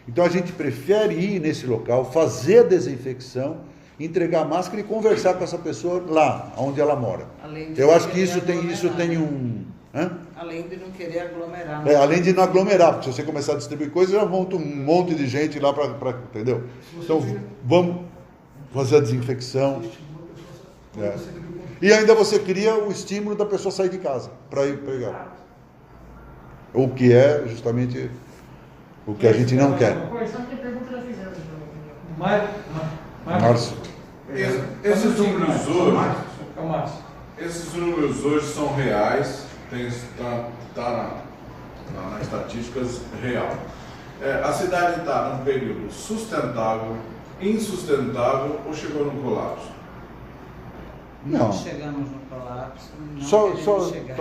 Então a gente prefere ir nesse local, fazer a desinfecção, entregar a máscara e conversar com essa pessoa lá, onde ela mora. Eu acho que isso tem um... Hã? Além de não querer aglomerar. Além de não aglomerar, porque se você começar a distribuir coisas, já monta um monte de gente lá para entendeu? Então vamos fazer a desinfecção. E ainda você cria o estímulo da pessoa sair de casa para ir pegar. O que é justamente o que a gente não quer. Márcio. Esses números hoje são reais, está nas estatísticas real. A cidade está num período sustentável, insustentável ou chegou no colapso? Não chegamos no colapso.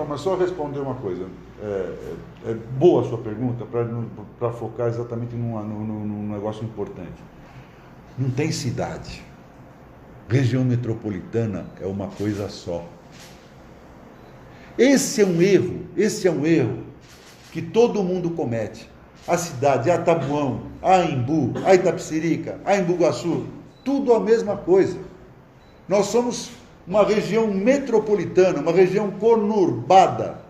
Mas só responder uma coisa. É boa a sua pergunta para focar exatamente num negócio importante. Não tem cidade. Região metropolitana é uma coisa só. Esse é um erro que todo mundo comete. A cidade, a Taboão, a Embu, a Itapecerica, a Embu-Guaçu, tudo a mesma coisa. Nós somos uma região metropolitana, uma região conurbada.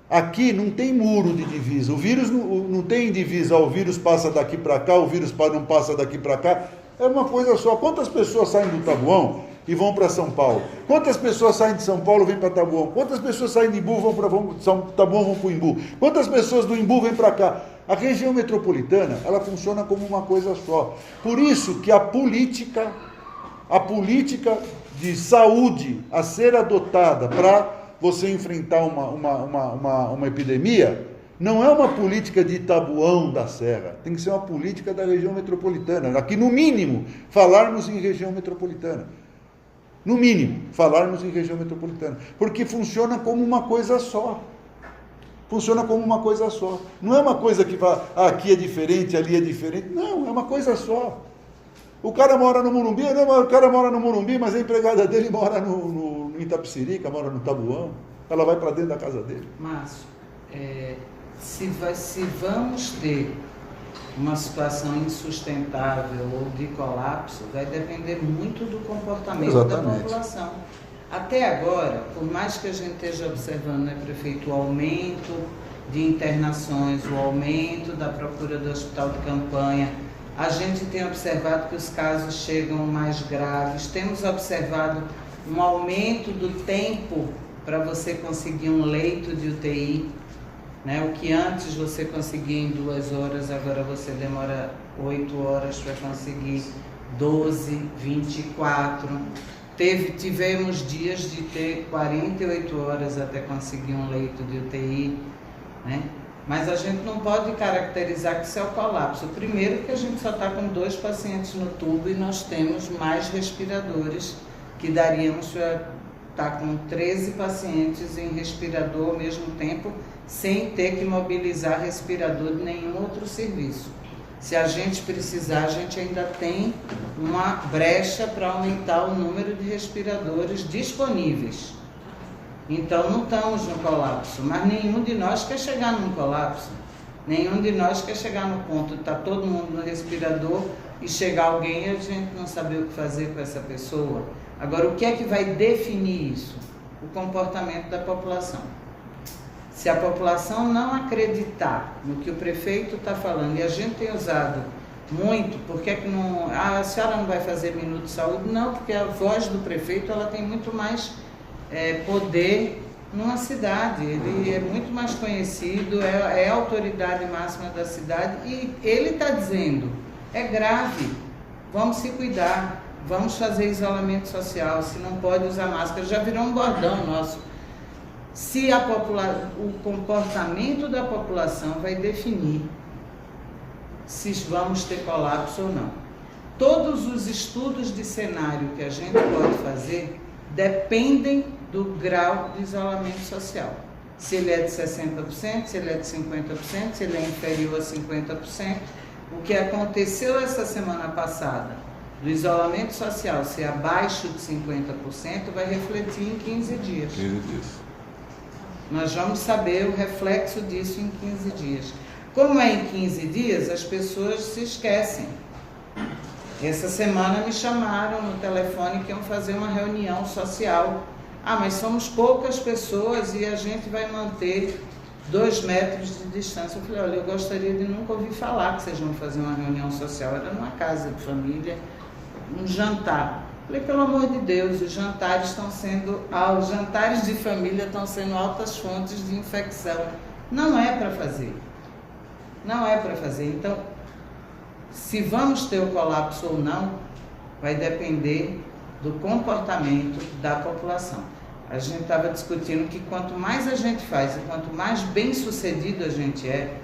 Aqui não tem muro de divisa. O vírus não tem divisa. O vírus passa daqui para cá, o vírus não passa daqui para cá. É uma coisa só. Quantas pessoas saem do Taboão e vão para São Paulo? Quantas pessoas saem de São Paulo e vêm para Taboão? Quantas pessoas saem de Embu vão para Taboão, vão para o Embu? Quantas pessoas do Embu vêm para cá? A região metropolitana, ela funciona como uma coisa só. Por isso que a política de saúde a ser adotada para você enfrentar uma epidemia, não é uma política de Taboão da Serra, tem que ser uma política da região metropolitana. Aqui, no mínimo, falarmos em região metropolitana. No mínimo, falarmos em região metropolitana. Porque funciona como uma coisa só. Funciona como uma coisa só. Não é uma coisa que fala, aqui é diferente, ali é diferente. Não, é uma coisa só. O cara mora no Morumbi, mas a empregada dele mora no Itapecerica, mora no Taboão. Ela vai para dentro da casa dele. Márcio, se vamos ter uma situação insustentável ou de colapso, vai depender muito do comportamento da população. Até agora, por mais que a gente esteja observando, né, prefeito, o aumento de internações, o aumento da procura do hospital de campanha, a gente tem observado que os casos chegam mais graves, temos observado um aumento do tempo para você conseguir um leito de UTI. né? O que antes você conseguia em 2 horas, agora você demora 8 horas para conseguir 12, 24. Tivemos dias de ter 48 horas até conseguir um leito de UTI, né? Mas a gente não pode caracterizar que isso é o colapso. Primeiro que a gente só está com 2 pacientes no tubo e nós temos mais respiradores, que daríamos para estar com 13 pacientes em respirador ao mesmo tempo, sem ter que mobilizar respirador de nenhum outro serviço. Se a gente precisar, a gente ainda tem uma brecha para aumentar o número de respiradores disponíveis. Então não estamos no colapso, mas nenhum de nós quer chegar num colapso. Nenhum de nós quer chegar no ponto de estar todo mundo no respirador e chegar alguém e a gente não saber o que fazer com essa pessoa. Agora, o que é que vai definir isso? O comportamento da população. Se a população não acreditar no que o prefeito está falando, e a gente tem usado muito, por que não... a senhora não vai fazer minuto de saúde? Não, porque a voz do prefeito ela tem muito mais poder numa cidade. Ele é muito mais conhecido, é a autoridade máxima da cidade e ele está dizendo, é grave, vamos se cuidar, vamos fazer isolamento social, se não pode usar máscara, já virou um bordão nosso. Se o comportamento da população vai definir se vamos ter colapso ou não. Todos os estudos de cenário que a gente pode fazer dependem do grau de isolamento social. Se ele é de 60%, se ele é de 50%, se ele é inferior a 50%. O que aconteceu essa semana passada, do isolamento social ser abaixo de 50%, vai refletir em 15 dias. 15 dias. Nós vamos saber o reflexo disso em 15 dias. Como é em 15 dias, as pessoas se esquecem. Essa semana me chamaram no telefone que iam fazer uma reunião social. Ah, mas somos poucas pessoas e a gente vai manter 2 metros de distância. Eu falei, olha, eu gostaria de nunca ouvir falar que vocês vão fazer uma reunião social. Era numa casa de família, um jantar. Falei, pelo amor de Deus, os jantares de família estão sendo altas fontes de infecção. Não é para fazer. Não é para fazer. Então, se vamos ter o colapso ou não, vai depender do comportamento da população. A gente estava discutindo que quanto mais a gente faz e quanto mais bem sucedido a gente é,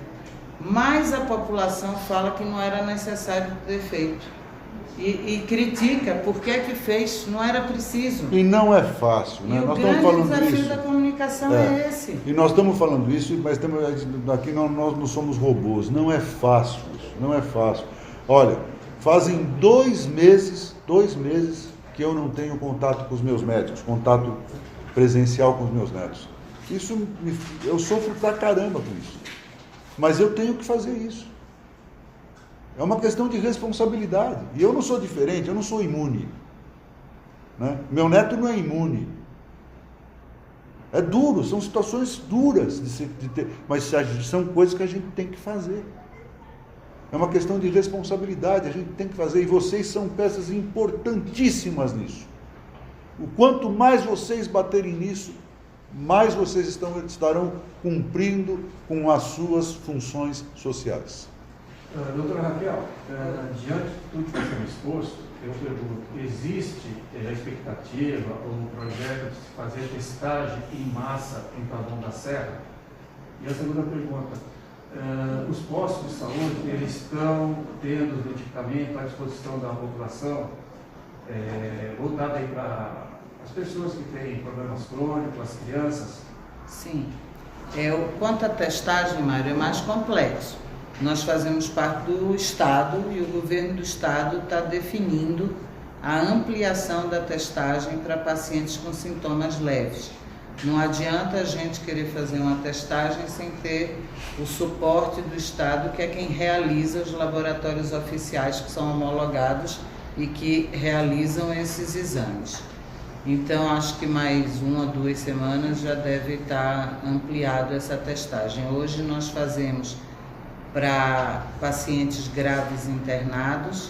mais a população fala que não era necessário ter feito. E critica por que fez, não era preciso. E não é fácil, né? Nós estamos falando isso. O grande desafio da comunicação é esse. E nós estamos falando isso, mas aqui nós não somos robôs. Não é fácil isso, não é fácil. Olha, fazem 2 meses que eu não tenho contato com os meus médicos, contato presencial com os meus netos. Eu sofro pra caramba com isso. Mas eu tenho que fazer isso. É uma questão de responsabilidade. E eu não sou diferente, eu não sou imune. Né? Meu neto não é imune. É duro, são situações duras de ter, mas são coisas que a gente tem que fazer. É uma questão de responsabilidade, a gente tem que fazer, e vocês são peças importantíssimas nisso. O quanto mais vocês baterem nisso, mais vocês estarão cumprindo com as suas funções sociais. Doutora Raquel, diante de tudo que está sendo exposto, eu pergunto, existe a expectativa ou um projeto de se fazer testagem em massa em Taboão da Serra? E a segunda pergunta, os postos de saúde, eles estão tendo os medicamentos à disposição da população, voltado aí para as pessoas que têm problemas crônicos, as crianças? Sim. Quanto à testagem, Mário, é mais complexo. Nós fazemos parte do Estado e o governo do Estado está definindo a ampliação da testagem para pacientes com sintomas leves. Não adianta a gente querer fazer uma testagem sem ter o suporte do Estado, que é quem realiza os laboratórios oficiais que são homologados e que realizam esses exames. Então, acho que mais 1 ou 2 semanas já deve estar ampliado essa testagem. Hoje nós fazemos para pacientes graves internados,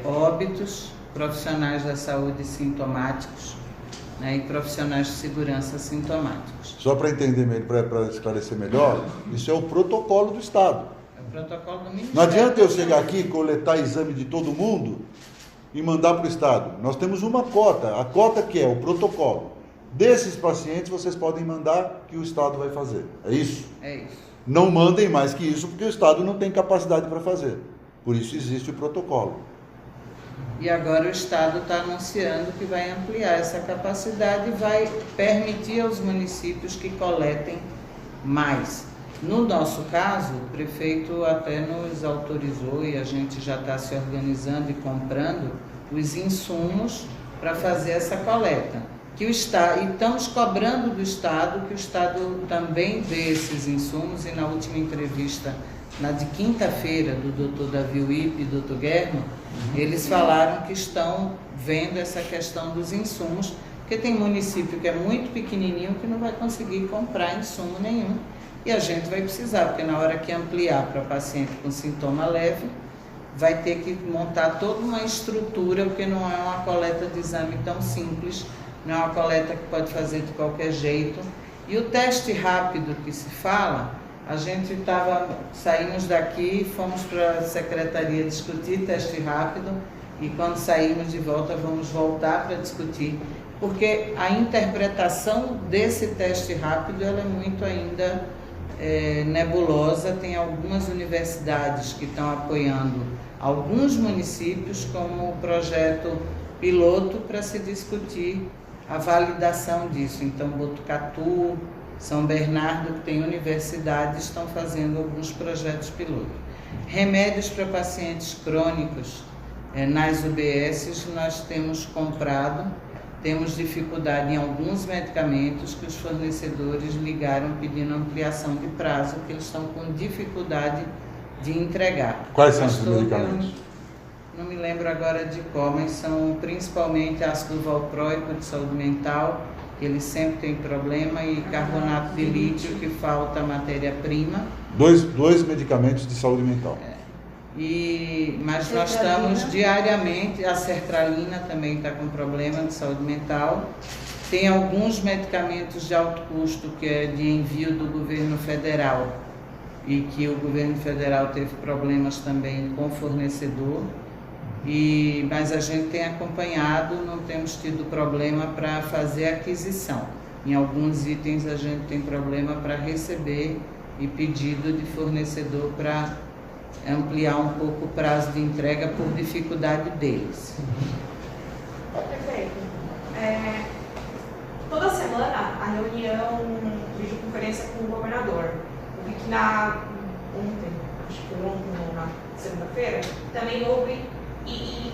óbitos, profissionais da saúde sintomáticos, né, e profissionais de segurança assintomáticos. Só para entender, para esclarecer melhor, isso é o protocolo do Estado. É o protocolo do Ministério. Não adianta eu chegar aqui, coletar exame de todo mundo e mandar para o Estado. Nós temos uma cota, a cota que é o protocolo. Desses pacientes vocês podem mandar que o Estado vai fazer. É isso? É isso. Não mandem mais que isso, porque o Estado não tem capacidade para fazer. Por isso existe o protocolo. E agora o Estado está anunciando que vai ampliar essa capacidade e vai permitir aos municípios que coletem mais. No nosso caso, o prefeito até nos autorizou e a gente já está se organizando e comprando os insumos para fazer essa coleta. E estamos cobrando do Estado que o Estado também dê esses insumos, e na última entrevista, na de quinta-feira, do Dr. Davi Uip e do Dr. Guerno, eles falaram que estão vendo essa questão dos insumos, porque tem município que é muito pequenininho que não vai conseguir comprar insumo nenhum, e a gente vai precisar, porque na hora que ampliar para paciente com sintoma leve, vai ter que montar toda uma estrutura, porque não é uma coleta de exame tão simples, não é uma coleta que pode fazer de qualquer jeito. E o teste rápido que se fala, a gente saímos daqui, fomos para a secretaria discutir teste rápido, e quando saímos de volta vamos voltar para discutir, porque a interpretação desse teste rápido ela é muito ainda nebulosa. Tem algumas universidades que estão apoiando alguns municípios como projeto piloto para se discutir a validação disso. Então, Botucatu, São Bernardo, que tem universidades, estão fazendo alguns projetos piloto. Remédios para pacientes crônicos, nas UBSs, nós temos comprado, temos dificuldade em alguns medicamentos que os fornecedores ligaram pedindo ampliação de prazo, que eles estão com dificuldade de entregar. Quais são esses medicamentos? Não me lembro agora de qual, mas são principalmente ácido valproico de saúde mental, que ele sempre tem problema, e carbonato de lítio, que falta matéria-prima. Dois medicamentos de saúde mental. Mas nós estamos diariamente, a sertralina também está com problema de saúde mental. Tem alguns medicamentos de alto custo, que é de envio do governo federal, e que o governo federal teve problemas também com o fornecedor. Mas a gente tem acompanhado, não temos tido problema para fazer aquisição. Em alguns itens a gente tem problema para receber e pedido de fornecedor para ampliar um pouco o prazo de entrega por dificuldade deles. Perfeito. Toda semana a reunião, videoconferência com o governador. Eu vi que ontem, acho que foi ontem ou na segunda-feira, também houve. E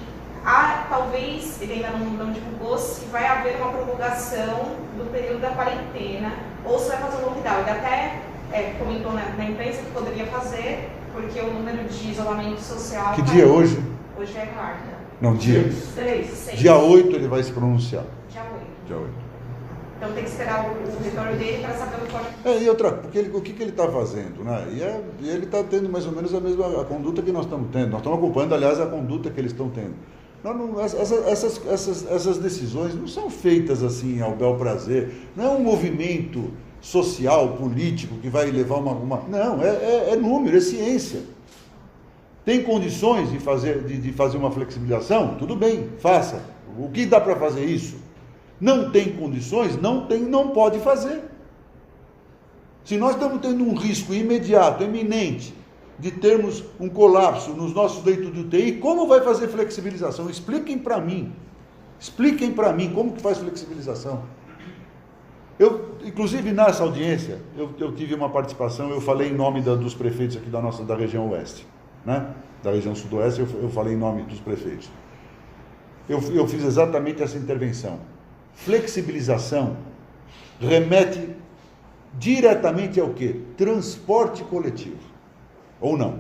talvez, ele ainda não divulgou, se vai haver uma prorrogação do período da quarentena, ou se vai fazer um lockdown. Ele até comentou na imprensa que poderia fazer, porque o número de isolamento social... Que dia é hoje? Hoje é quarta. Não, dia. 6. Dia 8 ele vai se pronunciar. Dia 8. Então tem que esperar o retorno dele para saber o que pode... E outra, porque o que ele está fazendo, né? E ele está tendo mais ou menos a mesma conduta que nós estamos tendo. Nós estamos acompanhando, aliás, a conduta que eles estão tendo. Essas decisões não são feitas assim ao bel prazer. Não é um movimento social, político, que vai levar uma... Não, é número, é ciência. Tem condições de fazer uma flexibilização? Tudo bem, faça. O que dá para fazer isso? Não tem condições? Não pode fazer. Se nós estamos tendo um risco imediato, eminente, de termos um colapso nos nossos leitos de UTI, como vai fazer flexibilização? Expliquem para mim como que faz flexibilização. Inclusive nessa audiência, eu tive uma participação, eu falei em nome dos prefeitos aqui da região oeste, né? Da região sudoeste, eu falei em nome dos prefeitos. Eu fiz exatamente essa intervenção. Flexibilização remete diretamente ao quê? Transporte coletivo. Ou não?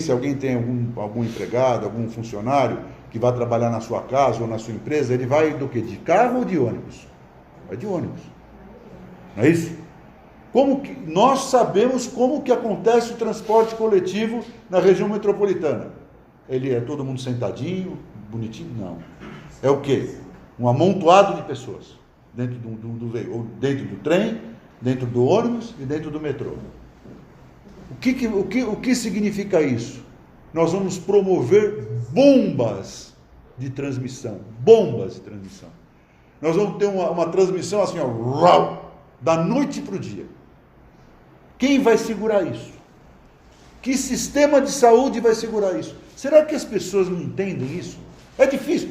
Se alguém tem algum empregado, algum funcionário que vai trabalhar na sua casa ou na sua empresa, ele vai do quê? De carro ou de ônibus? Vai de ônibus. Não é isso? Nós sabemos como que acontece o transporte coletivo na região metropolitana. Ele é todo mundo sentadinho, bonitinho? Não. É o quê? um amontoado de pessoas dentro do veículo, ou dentro do trem, dentro do ônibus e dentro do metrô. O que significa isso? Nós vamos promover bombas de transmissão. Bombas de transmissão. Nós vamos ter uma transmissão assim, ó, da noite para o dia. Quem vai segurar isso? Que sistema de saúde vai segurar isso? Será que as pessoas não entendem isso? É difícil.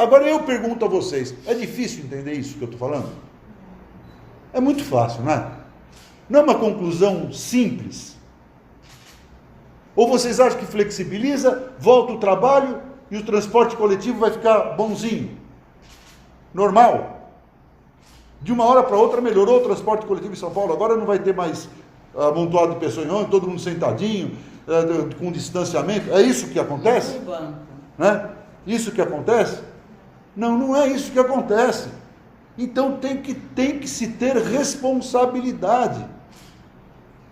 Agora eu pergunto a vocês, é difícil entender isso que eu estou falando? É muito fácil, não é? Não é uma conclusão simples. Ou vocês acham que flexibiliza, volta o trabalho e o transporte coletivo vai ficar bonzinho? Normal? De uma hora para outra melhorou o transporte coletivo em São Paulo, agora não vai ter mais amontoado de pessoas em ônibus, todo mundo sentadinho, com distanciamento. É isso que acontece? Né? Isso que acontece? Não, não é isso que acontece. Então tem que se ter responsabilidade.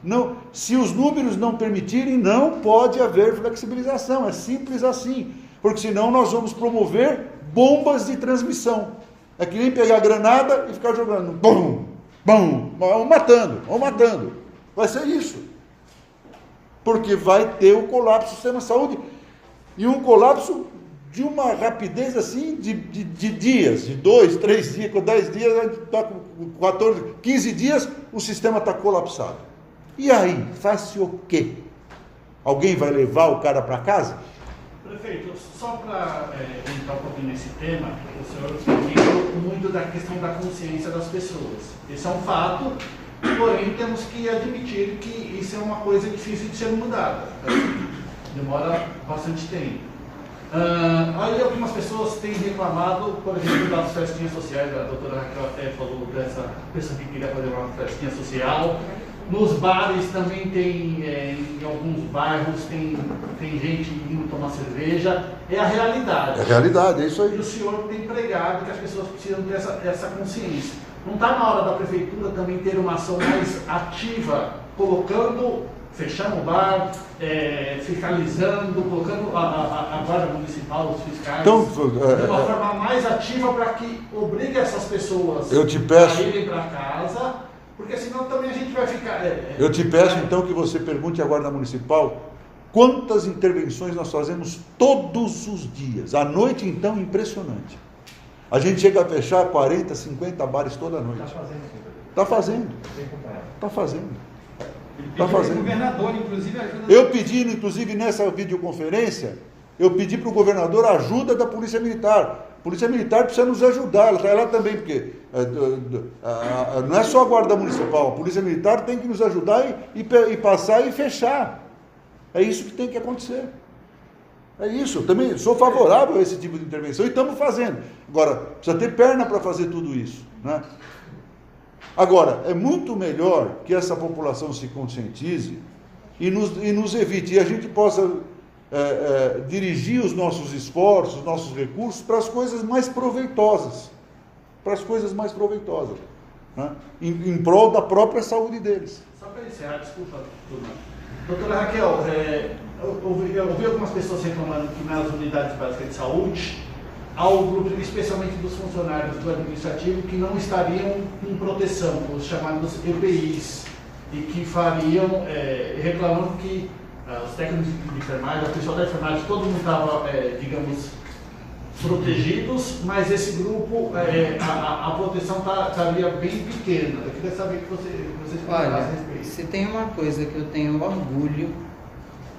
Não, se os números não permitirem, não pode haver flexibilização, é simples assim, porque senão nós vamos promover bombas de transmissão. É que nem pegar granada e ficar jogando, bum, bum, ou matando, vai ser isso, porque vai ter o colapso do sistema de saúde, e um colapso de uma rapidez assim, de dias, de 2, 3 dias, com 10 dias, está com 14, 15 dias, o sistema está colapsado. E aí, faz-se o quê? Alguém vai levar o cara para casa? Prefeito, só para entrar um pouquinho nesse tema, o senhor falou muito da questão da consciência das pessoas. Isso é um fato, porém temos que admitir que isso é uma coisa difícil de ser mudada. Demora bastante tempo. Aí algumas pessoas têm reclamado, por exemplo, das festinhas sociais. A doutora Raquel até falou dessa pessoa que queria fazer uma festinha social. Nos bares também tem, em alguns bairros, tem gente indo tomar cerveja. É a realidade. É a realidade, é isso aí. E o senhor tem pregado que as pessoas precisam ter essa consciência. Não está na hora da prefeitura também ter uma ação mais ativa, fechando o bar, fiscalizando, colocando a guarda municipal, os fiscais, de uma forma mais ativa para que obrigue essas pessoas a irem para casa, porque senão também a gente vai ficar... Eu te peço então que você pergunte à guarda municipal quantas intervenções nós fazemos todos os dias. À noite, então, impressionante. A gente chega a fechar 40, 50 bares toda noite. Está fazendo. O governador, inclusive, ajuda... Eu pedi, inclusive, nessa videoconferência, eu pedi para o governador a ajuda da Polícia Militar. A Polícia Militar precisa nos ajudar, ela está lá também, porque não é só a Guarda Municipal, a Polícia Militar tem que nos ajudar e passar e fechar. É isso que tem que acontecer. É isso, eu também sou favorável a esse tipo de intervenção e estamos fazendo. Agora, precisa ter perna para fazer tudo isso, né? Agora, é muito melhor que essa população se conscientize e nos evite, e a gente possa dirigir os nossos esforços, os nossos recursos para as coisas mais proveitosas, né? Em prol da própria saúde deles. Só para encerrar, desculpa, turma. Doutora Raquel, eu ouvi algumas pessoas reclamando que nas unidades básicas de saúde, há um grupo, especialmente dos funcionários do administrativo, que não estariam com proteção, os chamados EPIs, e que fariam, reclamando que os técnicos de enfermagem, o pessoal da enfermagem, todo mundo estava, digamos, protegidos, mas esse grupo, a proteção estaria bem pequena. Eu queria saber que vocês falassem a respeito. Se tem uma coisa que eu tenho orgulho,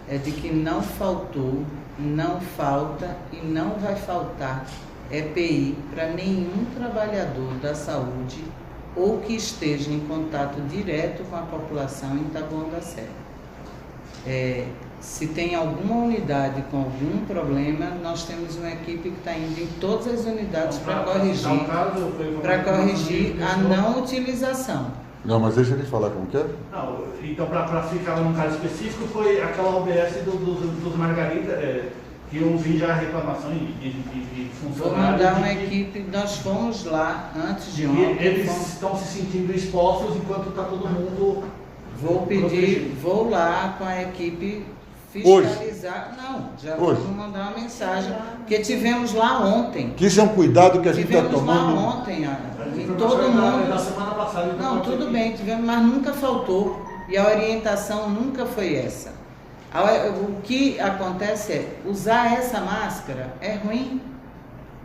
é de que não faltou, não falta e não vai faltar EPI para nenhum trabalhador da saúde ou que esteja em contato direto com a população em Taboão da Serra. Se tem alguma unidade com algum problema, nós temos uma equipe que está indo em todas as unidades para corrigir a não utilização. Não, mas deixa ele falar como que é. Não, então, para ficar num caso específico, foi aquela OBS dos Margarida, que eu vi já a reclamação de funcionários. Vou mandar uma equipe, nós fomos lá antes de ontem. Eles estão se sentindo expostos enquanto está todo mundo... Vou lá com a equipe fiscalizar. Não, já vamos mandar uma mensagem, porque tivemos lá ontem. Que isso é um cuidado que a gente está tomando. Tivemos lá ontem, e todo mundo... Da semana passada. Não, tudo bem, tivemos, mas nunca faltou. E a orientação nunca foi essa. O que acontece é, usar essa máscara é ruim.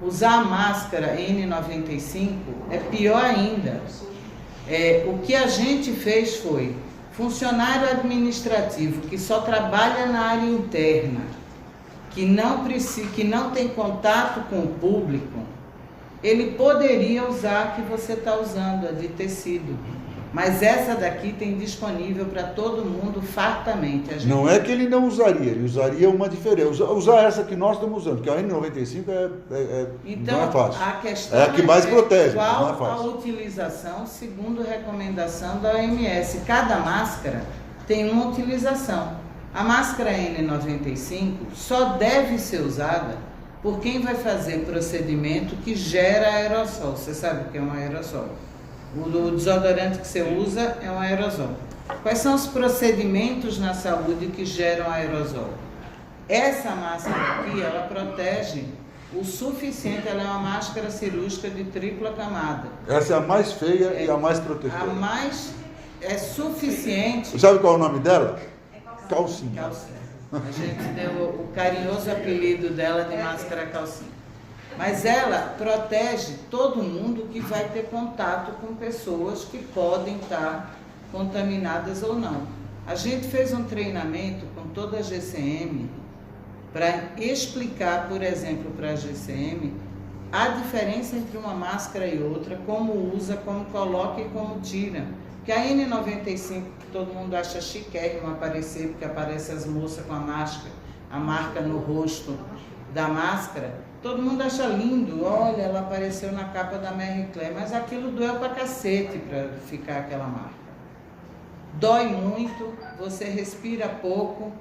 Usar a máscara N95 é pior ainda. O que a gente fez foi, funcionário administrativo que só trabalha na área interna, que não tem contato com o público, ele poderia usar a que você está usando, a de tecido. Mas essa daqui tem disponível para todo mundo fartamente. Não é que ele não usaria, ele usaria uma diferente. Usar essa que nós estamos usando, que a N95 então, não é fácil. A questão é a que mais protege, qual não é fácil. A utilização, segundo recomendação da OMS. Cada máscara tem uma utilização. A máscara N95 só deve ser usada por quem vai fazer procedimento que gera aerossol. Você sabe o que é um aerossol? O desodorante que você usa é um aerosol. Quais são os procedimentos na saúde que geram aerosol? Essa máscara aqui, ela protege o suficiente, ela é uma máscara cirúrgica de tripla camada. Essa é a mais feia e a mais protetora. A mais é suficiente. Sabe qual é o nome dela? Calcinha. A gente deu o carinhoso apelido dela de máscara calcinha. Mas ela protege todo mundo que vai ter contato com pessoas que podem estar contaminadas ou não. A gente fez um treinamento com toda a GCM para explicar, por exemplo, para a GCM, a diferença entre uma máscara e outra, como usa, como coloca e como tira. Porque a N95, que todo mundo acha chiquérrimo aparecer, porque aparece as moças com a marca no rosto da máscara, todo mundo acha lindo, olha, ela apareceu na capa da Marie Claire, mas aquilo doeu pra cacete para ficar aquela marca. Dói muito, você respira pouco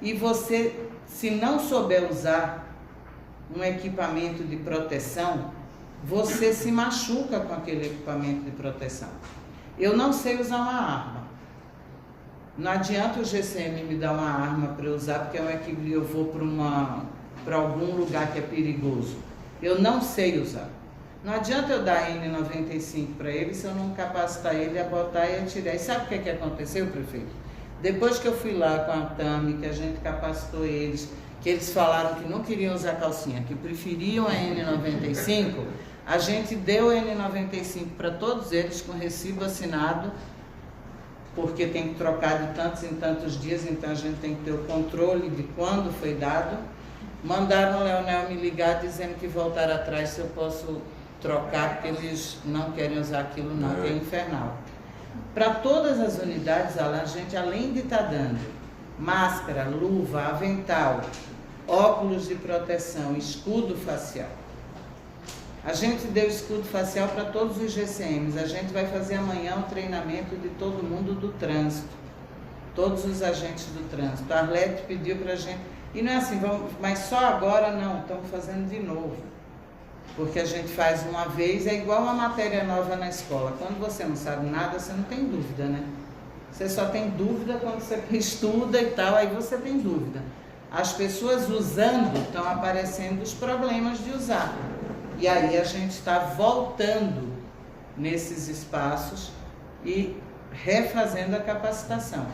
e você, se não souber usar um equipamento de proteção, você se machuca com aquele equipamento de proteção. Eu não sei usar uma arma. Não adianta o GCM me dar uma arma para eu usar, porque eu vou para algum lugar que é perigoso. Eu não sei usar. Não adianta eu dar N95 para ele se eu não capacitar ele a botar e a tirar. E sabe o que aconteceu, prefeito? Depois que eu fui lá com a Tami, que a gente capacitou eles, que eles falaram que não queriam usar calcinha, que preferiam a N95, a gente deu a N95 para todos eles com recibo assinado, porque tem que trocar de tantos em tantos dias, então a gente tem que ter o controle de quando foi dado. Mandaram o Leonel me ligar dizendo que voltar atrás se eu posso trocar, porque eles não querem usar aquilo não, que é infernal. Para todas as unidades, a gente, além de estar dando máscara, luva, avental, óculos de proteção, escudo facial, a gente deu escudo facial para todos os GCMs. A gente vai fazer amanhã um treinamento de todo mundo do trânsito, todos os agentes do trânsito. A Arlete pediu para a gente... E não é assim, mas só agora não, estamos fazendo de novo. Porque a gente faz uma vez, é igual uma matéria nova na escola. Quando você não sabe nada, você não tem dúvida, né? Você só tem dúvida quando você estuda e tal, aí você tem dúvida. As pessoas usando, estão aparecendo os problemas de usar. E aí a gente está voltando nesses espaços e refazendo a capacitação.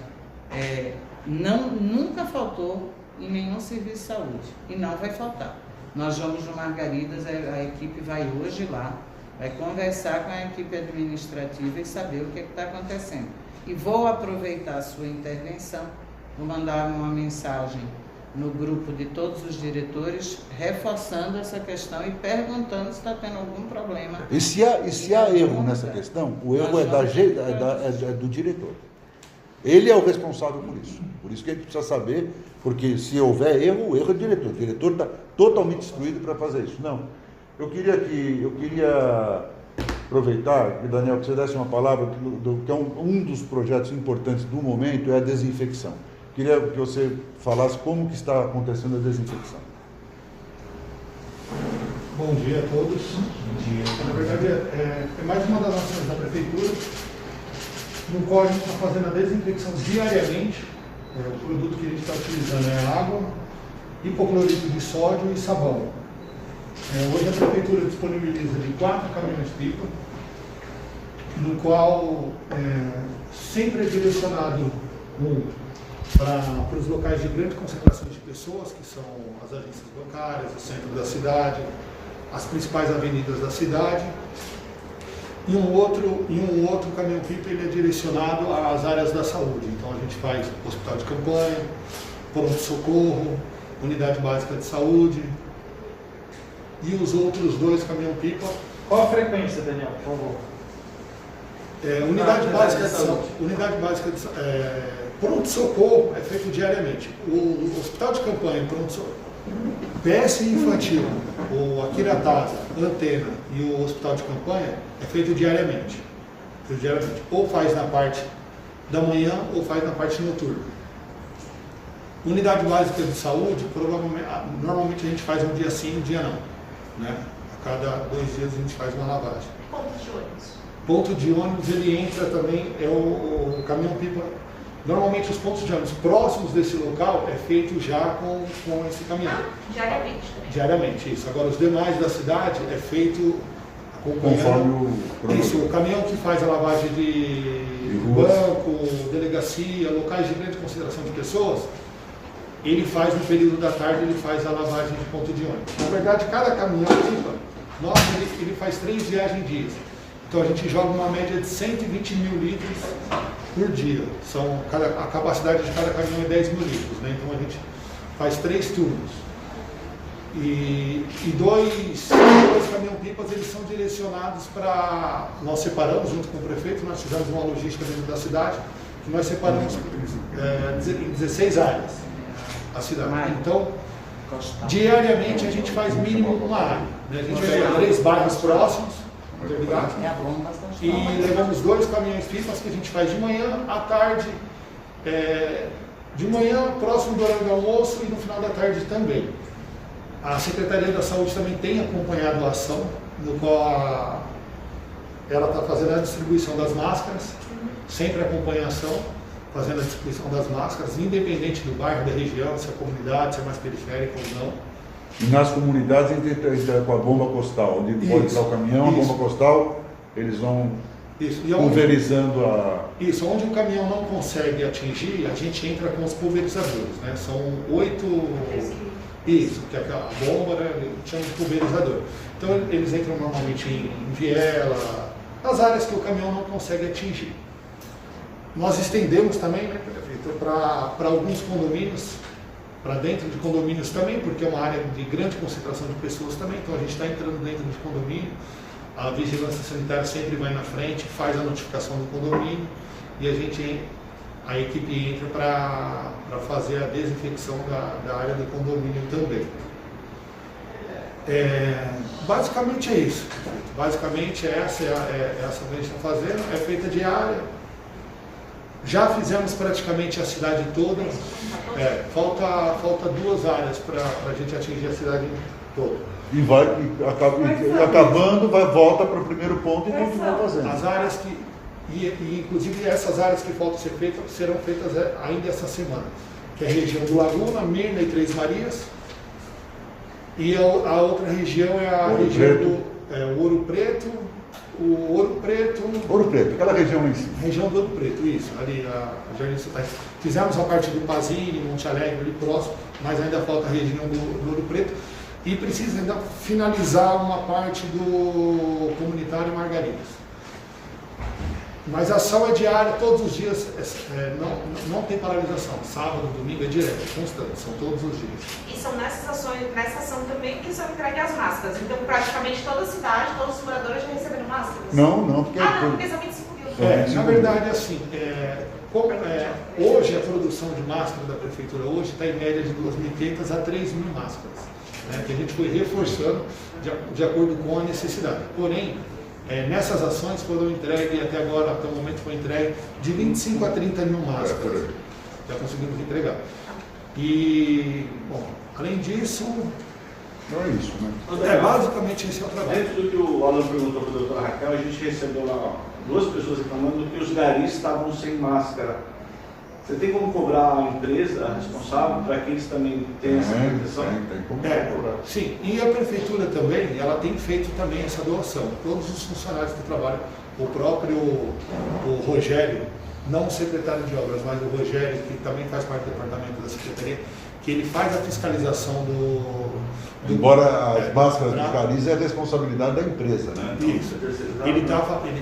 Nunca faltou em nenhum serviço de saúde e não vai faltar. Nós vamos no Margaridas, a equipe vai hoje lá, vai conversar com a equipe administrativa e saber o que está acontecendo. E vou aproveitar a sua intervenção, vou mandar uma mensagem no grupo de todos os diretores, reforçando essa questão e perguntando se está tendo algum problema. E se há erro nessa questão, o erro é do diretor. Ele é o responsável por isso. Por isso que a gente precisa saber, porque se houver erro, o erro é do diretor. O diretor está totalmente instruído para fazer isso. Não. Eu queria aproveitar, Daniel, que você desse uma palavra, que é um dos projetos importantes do momento, é a desinfecção. Queria que você falasse como que está acontecendo a desinfecção. Bom dia a todos. Bom dia. Na verdade, é mais uma das ações da Prefeitura, no qual a gente está fazendo a desinfecção diariamente, O produto que a gente está utilizando é água, hipoclorito de sódio e sabão. Hoje a prefeitura disponibiliza de 4 caminhões-pipa, no qual sempre é direcionado para os locais de grande concentração de pessoas, que são as agências bancárias, o centro da cidade, as principais avenidas da cidade. E um outro caminhão-pipa ele é direcionado às áreas da saúde. Então a gente faz hospital de campanha, pronto-socorro, unidade básica de saúde. E os outros 2 caminhão-pipa. Qual a frequência, Daniel, por favor? Unidade básica de pronto-socorro é feito diariamente. O hospital de campanha, pronto-socorro, PS infantil, o Akiratasa, Antena e o hospital de campanha é feito diariamente. Ou faz na parte da manhã ou faz na parte noturna. Unidade básica de saúde, normalmente a gente faz um dia sim, um dia não. Né? A cada 2 dias a gente faz uma lavagem. Ponto de ônibus. Ponto de ônibus, ele entra também, é o caminhão-pipa. Normalmente os pontos de ônibus próximos desse local é feito já com esse caminhão. Diariamente também. Diariamente, isso. Agora os demais da cidade é feito conforme o caminhão que faz a lavagem de banco, delegacia, locais de grande concentração de pessoas, ele faz no período da tarde, ele faz a lavagem de ponto de ônibus. Na verdade, cada caminhão-pipa, ele faz 3 viagens dias. Então a gente joga uma média de 120 mil litros por dia. A capacidade de cada caminhão é 10 mil litros, né? Então a gente faz 3 turnos. E 2 caminhão-pipas eles são direcionados para... Nós separamos junto com o prefeito, nós fizemos uma logística dentro da cidade, que nós separamos em 16 áreas a cidade. Então, diariamente a gente faz mínimo uma área. Né? A gente pega 3 bairros próximos, e levamos 2 caminhões-pipas que a gente faz de manhã, à tarde, de manhã próximo do horário do almoço e no final da tarde também. A Secretaria da Saúde também tem acompanhado a ação, no qual ela está fazendo a distribuição das máscaras, sempre acompanha a ação, fazendo a distribuição das máscaras, independente do bairro, da região, se é comunidade, se é mais periférica ou não. E nas comunidades a gente entra com a bomba postal, onde pode entrar o caminhão, a bomba postal, eles vão pulverizando a... Isso, onde o caminhão não consegue atingir, a gente entra com os pulverizadores, né? São 8... Isso, que é a bomba, né? Chama de pulverizador. Então eles entram normalmente em viela, nas áreas que o caminhão não consegue atingir. Nós estendemos também, né, prefeito, para alguns condomínios, para dentro de condomínios também, porque é uma área de grande concentração de pessoas também, então a gente está entrando dentro de condomínio, a vigilância sanitária sempre vai na frente, faz a notificação do condomínio e a equipe entra para fazer a desinfecção da área do condomínio também. Basicamente é isso. Basicamente essa que a gente está fazendo, é feita diária. Já fizemos praticamente a cidade toda. Falta 2 áreas para a gente atingir a cidade toda. Acabando, volta para o primeiro ponto e continua fazendo. As áreas inclusive essas áreas que faltam ser feitas serão feitas ainda essa semana, que é a região do Laguna, Mirna e Três Marias, e a outra região é a região do Ouro Preto, Ouro Preto, aquela região em cima. Região do Ouro Preto, isso, ali a Jardim Cidade. Fizemos a parte do Pazini, Monte Alegre, ali próximo, mas ainda falta a região do Ouro Preto, e precisa ainda finalizar uma parte do comunitário Margaridas. Mas a ação é diária, todos os dias, não tem paralisação. Sábado, domingo é direto, é constante, são todos os dias. E são nessa ação também que são entregues as máscaras. Então, praticamente toda a cidade, todos os moradores já receberam máscaras? Não, porque... porque são 25 mil. Na verdade, assim, hoje a produção de máscara da prefeitura hoje está em média de 2.500 a 3.000 máscaras, né, que a gente foi reforçando de acordo com a necessidade. Porém, nessas ações foram entregues, até agora, até o momento foi entregue de 25 a 30 mil máscaras. Já conseguimos entregar. E, bom, além disso... Não é isso, né? Basicamente esse é o trabalho. Dentro do que o Alan perguntou para a doutora Raquel, a gente recebeu lá 2 pessoas reclamando que os garis estavam sem máscara Você tem como cobrar a empresa responsável para que eles também tenham essa proteção? Tem como cobrar. Sim, e a prefeitura também, ela tem feito também essa doação. Todos os funcionários que trabalham, o próprio o Rogério, não o secretário de obras, mas o Rogério, que também faz parte do departamento da secretaria, que ele faz a fiscalização do Embora as máscaras fiscalizem, é responsabilidade da empresa, né? Isso.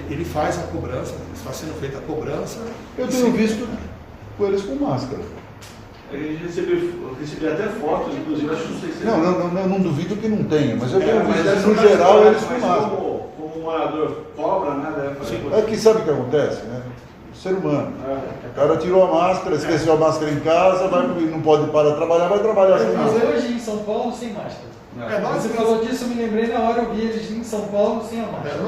Ele faz a cobrança, está sendo feita a cobrança. Eu tenho visto com eles com máscara. A gente recebeu até fotos, inclusive, acho que não sei se... Eu não duvido que não tenha, mas eu tenho visto, no geral, eles com máscara. Como o morador cobra, né? É que sabe o que acontece, né? Ser humano. O cara tirou a máscara, esqueceu a máscara em casa, não pode parar de trabalhar, vai trabalhar sem Mas máscara. hoje em São Paulo sem máscara. Você falou disso, eu me lembrei na hora, eu vi eles em São Paulo sem a máscara.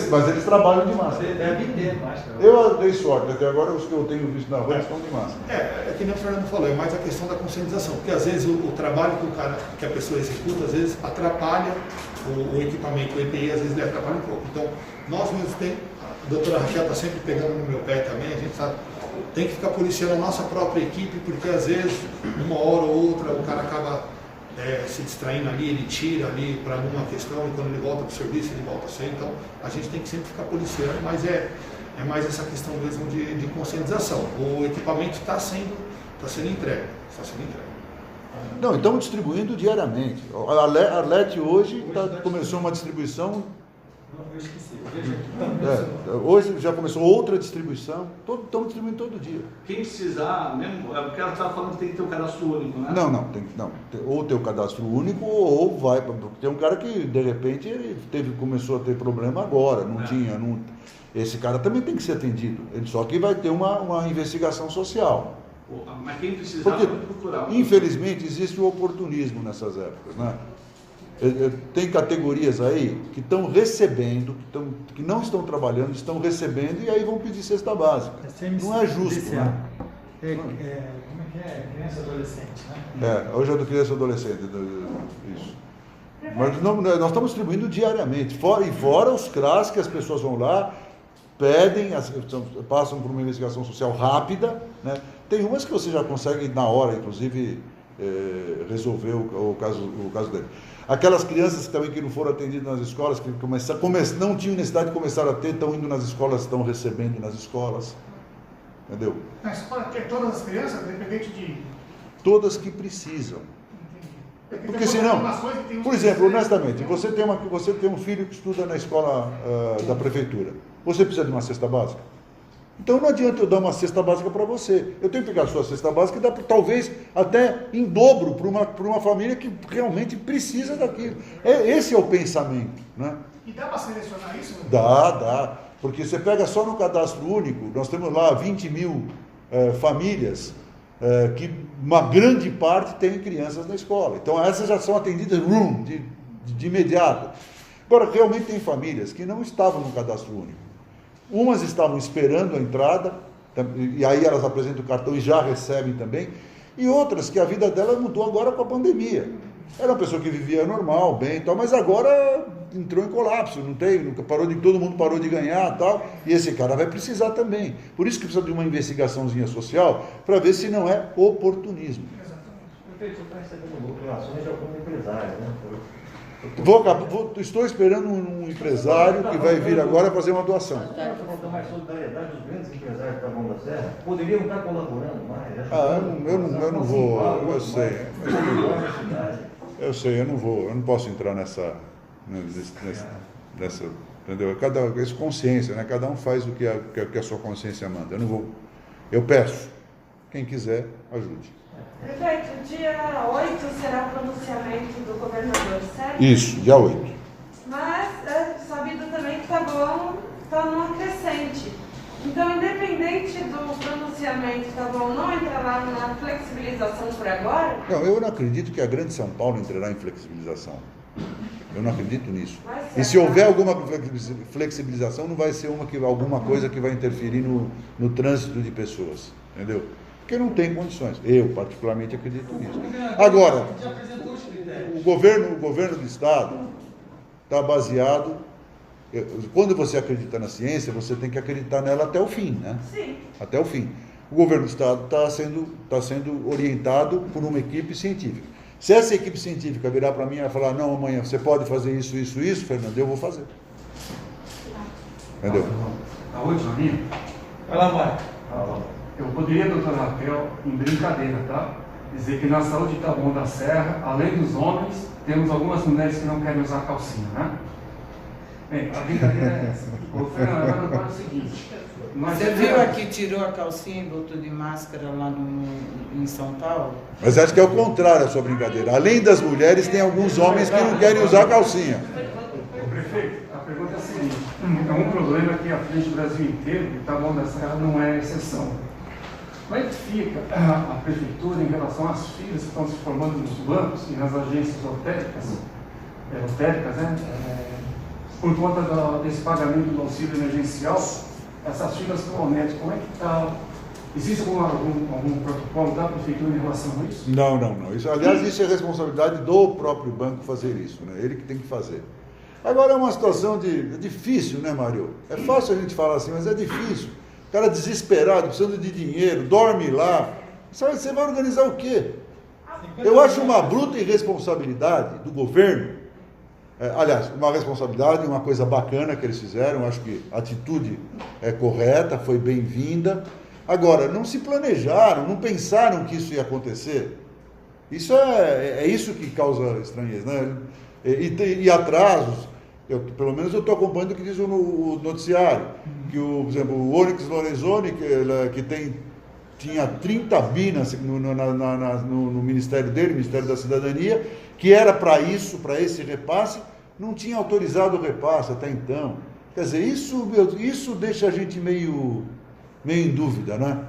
Mas eles trabalham de máscara. Deve ter máscara. Eu dei sorte, até agora os que eu tenho visto na rua estão de máscara. É que nem o Fernando falou, é mais a questão da conscientização, porque às vezes o trabalho que a pessoa executa, às vezes atrapalha o equipamento, o EPI, às vezes ele atrapalha um pouco. Então, nós mesmos temos, a doutora Raquel está sempre pegando no meu pé também, a gente tem que ficar policiando a nossa própria equipe, porque às vezes, uma hora ou outra, o cara acaba se distraindo ali, ele tira ali para alguma questão, e quando ele volta para o serviço, ele volta sem. Então, a gente tem que sempre ficar policiando, mas é mais essa questão mesmo de conscientização. O equipamento está sendo entregue. Não, estamos distribuindo diariamente. A Arlete hoje começou uma distribuição. Eu esqueci. Hoje já começou outra distribuição. Estamos distribuindo todo dia. Quem precisar, mesmo, é porque ela estava falando que tem que ter um cadastro único, né? Não. Ou ter o cadastro único, ou vai. Tem um cara que, de repente, ele começou a ter problema agora, não tinha. Esse cara também tem que ser atendido. Só que vai ter uma investigação social. Mas quem precisar, porque, vai procurar. Infelizmente, existe o oportunismo nessas épocas, né? Tem categorias aí que estão recebendo, que não estão trabalhando, estão recebendo e aí vão pedir cesta básica. Não é justo. Né? Como é que é? Criança e adolescente, né? Hoje é do criança e adolescente. Isso. Mas nós estamos distribuindo diariamente. Fora os CRAS que as pessoas vão lá, pedem, passam por uma investigação social rápida, né? Tem umas que você já consegue na hora, inclusive, resolver o caso dele. Aquelas crianças também que não foram atendidas nas escolas, que não tinham necessidade de começar a ter, estão indo nas escolas, estão recebendo nas escolas. Entendeu? Na escola tem todas as crianças, independente de... Todas que precisam. Porque senão, por exemplo, honestamente, você tem um filho que estuda na escola da prefeitura. Você precisa de uma cesta básica? Então não adianta eu dar uma cesta básica para você. Eu tenho que pegar a sua cesta básica e dar talvez até em dobro para uma família que realmente precisa daquilo. Esse é o pensamento. Né? E dá para selecionar isso? Dá. Porque você pega só no cadastro único, nós temos lá 20 mil famílias, que uma grande parte tem crianças na escola. Então essas já são atendidas de imediato. Agora, realmente tem famílias que não estavam no cadastro único. Umas estavam esperando a entrada, e aí elas apresentam o cartão e já recebem também, e outras que a vida dela mudou agora com a pandemia. Era uma pessoa que vivia normal, bem e tal, mas agora entrou em colapso, todo mundo parou de ganhar e tal, e esse cara vai precisar também. Por isso que precisa de uma investigaçãozinha social, para ver se não é oportunismo. Prefeito, está recebendo doações de algum empresário, né? Estou esperando um empresário que vai vir agora fazer uma doação. Está faltando mais solidariedade dos grandes empresários que estavam da Serra. Poderiam estar colaborando mais. Eu não vou, eu sei. Eu sei, eu não posso entrar nessa entendeu? Essa consciência, né? Cada um faz o que a sua consciência manda. Eu peço, quem quiser, ajude. Prefeito, dia 8 será o pronunciamento do governador, certo? Isso, dia 8. Mas é sabido também que Taboão está numa crescente. Então, independente do pronunciamento, Taboão não entrará na flexibilização por agora? Não, eu não acredito que a Grande São Paulo entrará em flexibilização. Eu não acredito nisso. E se houver alguma flexibilização, não vai ser alguma coisa que vai interferir no trânsito de pessoas, entendeu? Porque não tem condições. Eu, particularmente, acredito nisso. Agora, o governo do Estado está baseado... Quando você acredita na ciência, você tem que acreditar nela até o fim, né? Sim. Até o fim. O governo do Estado está sendo orientado por uma equipe científica. Se essa equipe científica virar para mim e falar, não, amanhã você pode fazer isso, Fernando, eu vou fazer. Entendeu? A última minha. Vai lá, Marco. Eu poderia, doutora Raquel, em brincadeira, tá? Dizer que na saúde de Taboão da Serra, além dos homens, temos algumas mulheres que não querem usar calcinha, né? Bem, a brincadeira é essa. Ô, Fernando, agora é o seguinte. Você viu aqui, tirou a calcinha e botou de máscara lá em São Paulo? Mas acho que é o contrário a sua brincadeira. Além das mulheres, tem alguns homens que não querem usar calcinha. Prefeito, a pergunta é a seguinte. É um problema que aflige o Brasil inteiro, e Taboão da Serra não é exceção. Como é que fica a prefeitura em relação às filas que estão se formando nos bancos e nas agências lotéricas, né? Por conta desse pagamento do auxílio emergencial, essas filas que aumentam, como é que está? Existe algum protocolo da prefeitura em relação a isso? Não. Isso é responsabilidade do próprio banco fazer isso, né? Ele que tem que fazer. Agora é uma situação difícil, né, Mário? É fácil a gente falar assim, mas é difícil. O cara desesperado, precisando de dinheiro, dorme lá. Você vai organizar o quê? Eu acho uma bruta irresponsabilidade do governo. Aliás, uma responsabilidade, uma coisa bacana que eles fizeram. Acho que a atitude é correta, foi bem-vinda. Agora, não se planejaram, não pensaram que isso ia acontecer. Isso é isso que causa estranheza, né? E atrasos. Pelo menos eu estou acompanhando o que diz o noticiário, que, por exemplo, o Onyx Lorenzoni, que tinha 30 binas no ministério dele, Ministério da Cidadania, que era para isso, para esse repasse, não tinha autorizado o repasse até então. Quer dizer, isso deixa a gente meio em dúvida, né?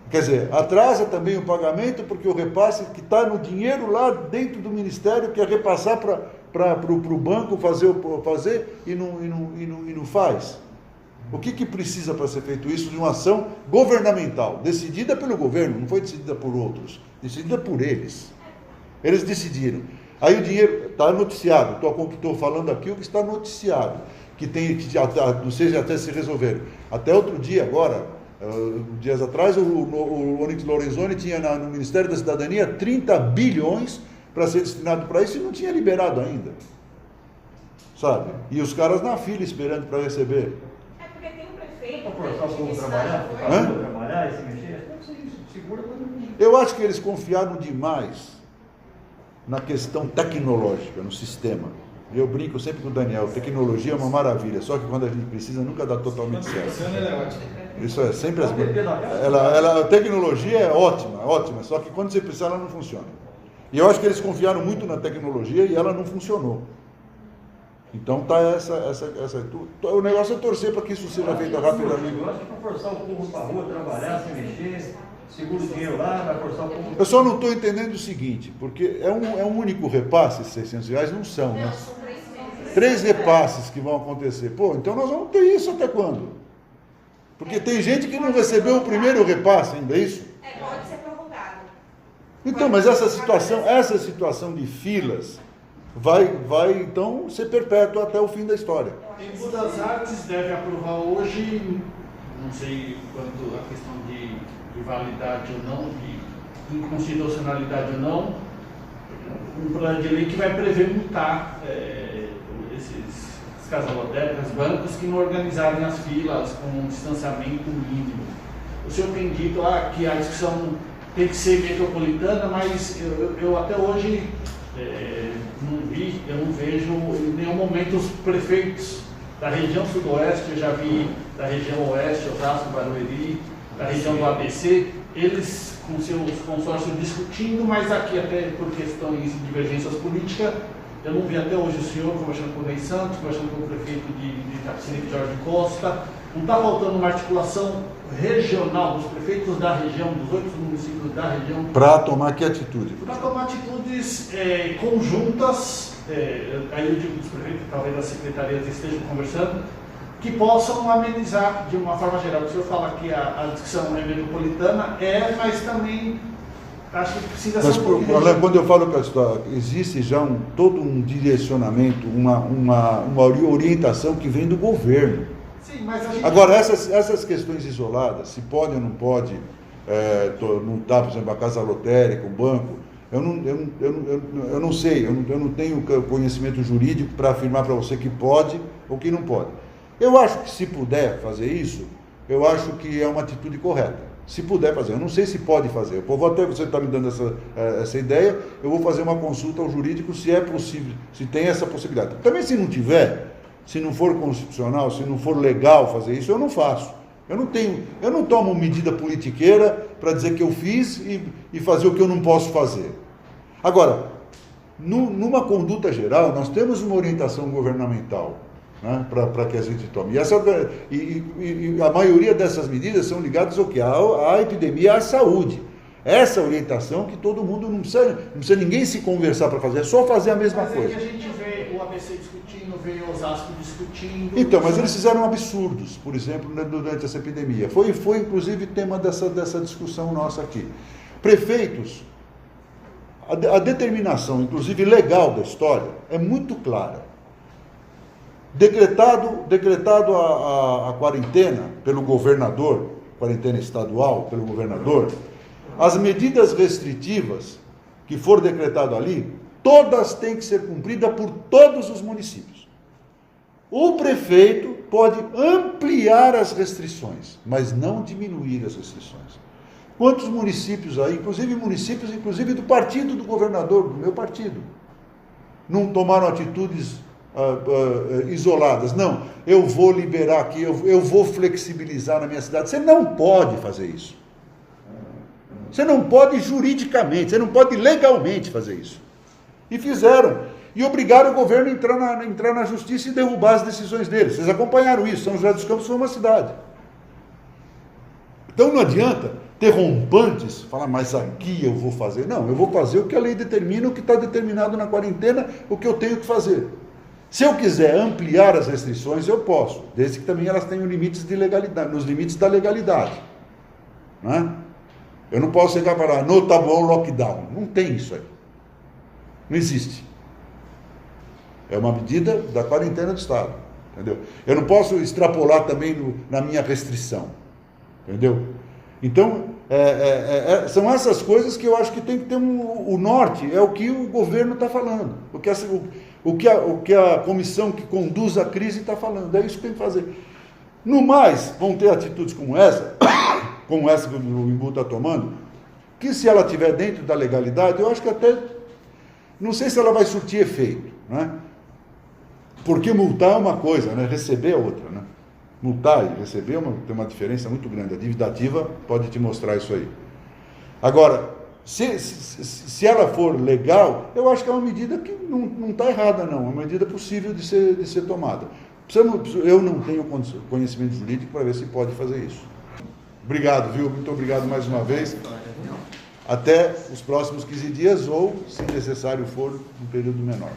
Quer dizer, atrasa também o pagamento, porque o repasse que está no dinheiro lá dentro do Ministério, quer repassar para o banco fazer e não faz. O que precisa para ser feito isso? De uma ação governamental, decidida pelo governo, não foi decidida por outros, decidida por eles. Eles decidiram. Aí o dinheiro está noticiado, estou falando aqui o que está noticiado, não sei se até se resolveram. Até outro dia agora, dias atrás, o Onyx Lorenzoni tinha no Ministério da Cidadania 30 bilhões para ser destinado para isso e não tinha liberado ainda. Sabe? E os caras na fila esperando para receber. É porque tem um prefeito. Trabalhar e se mexer? Segura todo mundo. Eu acho que eles confiaram demais na questão tecnológica, no sistema. Eu brinco sempre com o Daniel, tecnologia é uma maravilha, só que quando a gente precisa nunca dá totalmente certo. Isso é sempre assim. A tecnologia é ótima, só que quando você precisa ela não funciona. E eu acho que eles confiaram muito na tecnologia e ela não funcionou. Então tá o negócio é torcer para que isso seja feito rapidamente. Eu acho que para forçar o povo para a rua, trabalhar, se mexer, segura o dinheiro lá, vai forçar o povo. Eu só não estou entendendo o seguinte, porque é um único repasse, R$600, não são, né? 3 repasses que vão acontecer. Pô, então nós vamos ter isso até quando? Porque tem gente que não recebeu o primeiro repasse ainda, é isso? Pode ser prorrogado. Então, mas essa situação de filas vai então ser perpétua até o fim da história. Em das Artes deve aprovar hoje, não sei quanto a questão de validade ou não, de inconstitucionalidade ou não, um plano de lei que vai prever multar esses casas lotéricas, bancos que não organizarem as filas com um distanciamento mínimo. O senhor tem dito que a discussão tem que ser metropolitana, mas eu até hoje eu não vejo em nenhum momento os prefeitos da região sudoeste, eu já vi da região oeste, Osasco, Barueri, da região do ABC, eles com seus consórcios discutindo, mas aqui até por questões de divergências políticas, eu não vi até hoje o senhor conversando com o Ney Santos, conversando com o prefeito de Itapecerica, Jorge Costa. Não está faltando uma articulação regional dos prefeitos da região, dos 8 municípios da região? Para tomar que atitude? Para tomar atitudes conjuntas, aí eu digo dos prefeitos, talvez as secretarias estejam conversando, que possam amenizar de uma forma geral. O senhor fala que a discussão é metropolitana, mas também acho que precisa ser quando eu falo que existe já todo um direcionamento, uma orientação que vem do governo. Sim, mas a gente... Agora, essas questões isoladas, se pode ou não pode, não dá, por exemplo, a casa lotérica, o banco, eu não sei, eu não tenho conhecimento jurídico para afirmar para você que pode ou que não pode. Eu acho que se puder fazer isso, eu acho que é uma atitude correta. Se puder fazer, eu não sei se pode fazer. Eu vou até, você está me dando essa ideia, eu vou fazer uma consulta ao jurídico se é possível, se tem essa possibilidade. Também se não tiver, se não for constitucional, se não for legal fazer isso, eu não faço. Eu não tomo medida politiqueira para dizer que eu fiz e fazer o que eu não posso fazer. Agora, numa conduta geral, nós temos uma orientação governamental, né, para que a gente tome. E a maioria dessas medidas são ligadas ao quê? À epidemia, à saúde. Essa orientação que todo mundo não precisa ninguém se conversar para fazer, é só fazer a mesma coisa. Mas é que a gente vê o ABC discutindo, vê o Osasco discutindo... Então, mas eles fizeram absurdos, por exemplo, durante essa epidemia. Foi inclusive tema dessa discussão nossa aqui. Prefeitos, a determinação, inclusive legal da história, é muito clara. Decretado a quarentena pelo governador, quarentena estadual pelo governador, as medidas restritivas que for decretado ali, todas têm que ser cumpridas por todos os municípios. O prefeito pode ampliar as restrições, mas não diminuir as restrições. Quantos municípios aí, inclusive do partido do governador, do meu partido, não tomaram atitudes isoladas? Não, eu vou liberar aqui, eu vou flexibilizar na minha cidade. Você não pode fazer isso. Você não pode juridicamente, você não pode legalmente fazer isso. E fizeram. E obrigaram o governo a entrar na justiça e derrubar as decisões deles. Vocês acompanharam isso. São José dos Campos foi uma cidade. Então não adianta ter rompantes, falar, mas aqui eu vou fazer. Não, eu vou fazer o que a lei determina, o que está determinado na quarentena, o que eu tenho que fazer. Se eu quiser ampliar as restrições, eu posso, desde que também elas tenham limites de legalidade, nos limites da legalidade. Né? Eu não posso chegar para no tá bom lockdown. Não tem isso aí. Não existe. É uma medida da quarentena do Estado. Entendeu? Eu não posso extrapolar também na minha restrição. Entendeu? Então, são essas coisas que eu acho que tem que ter o norte, é o que o governo está falando. O que a comissão que conduz a crise está falando. É isso que tem que fazer. No mais, vão ter atitudes como essa que o Imbu está tomando, que se ela estiver dentro da legalidade, eu acho que até, não sei se ela vai surtir efeito, né? Porque multar é uma coisa, né? Receber é outra, né? Multar e receber tem uma diferença muito grande. A dívida ativa pode te mostrar isso aí. Agora, se ela for legal, eu acho que é uma medida que não está errada, não. É uma medida possível de ser tomada. Eu não tenho conhecimento jurídico para ver se pode fazer isso. Obrigado, viu? Muito obrigado mais uma vez. Até os próximos 15 dias ou, se necessário for, um período menor.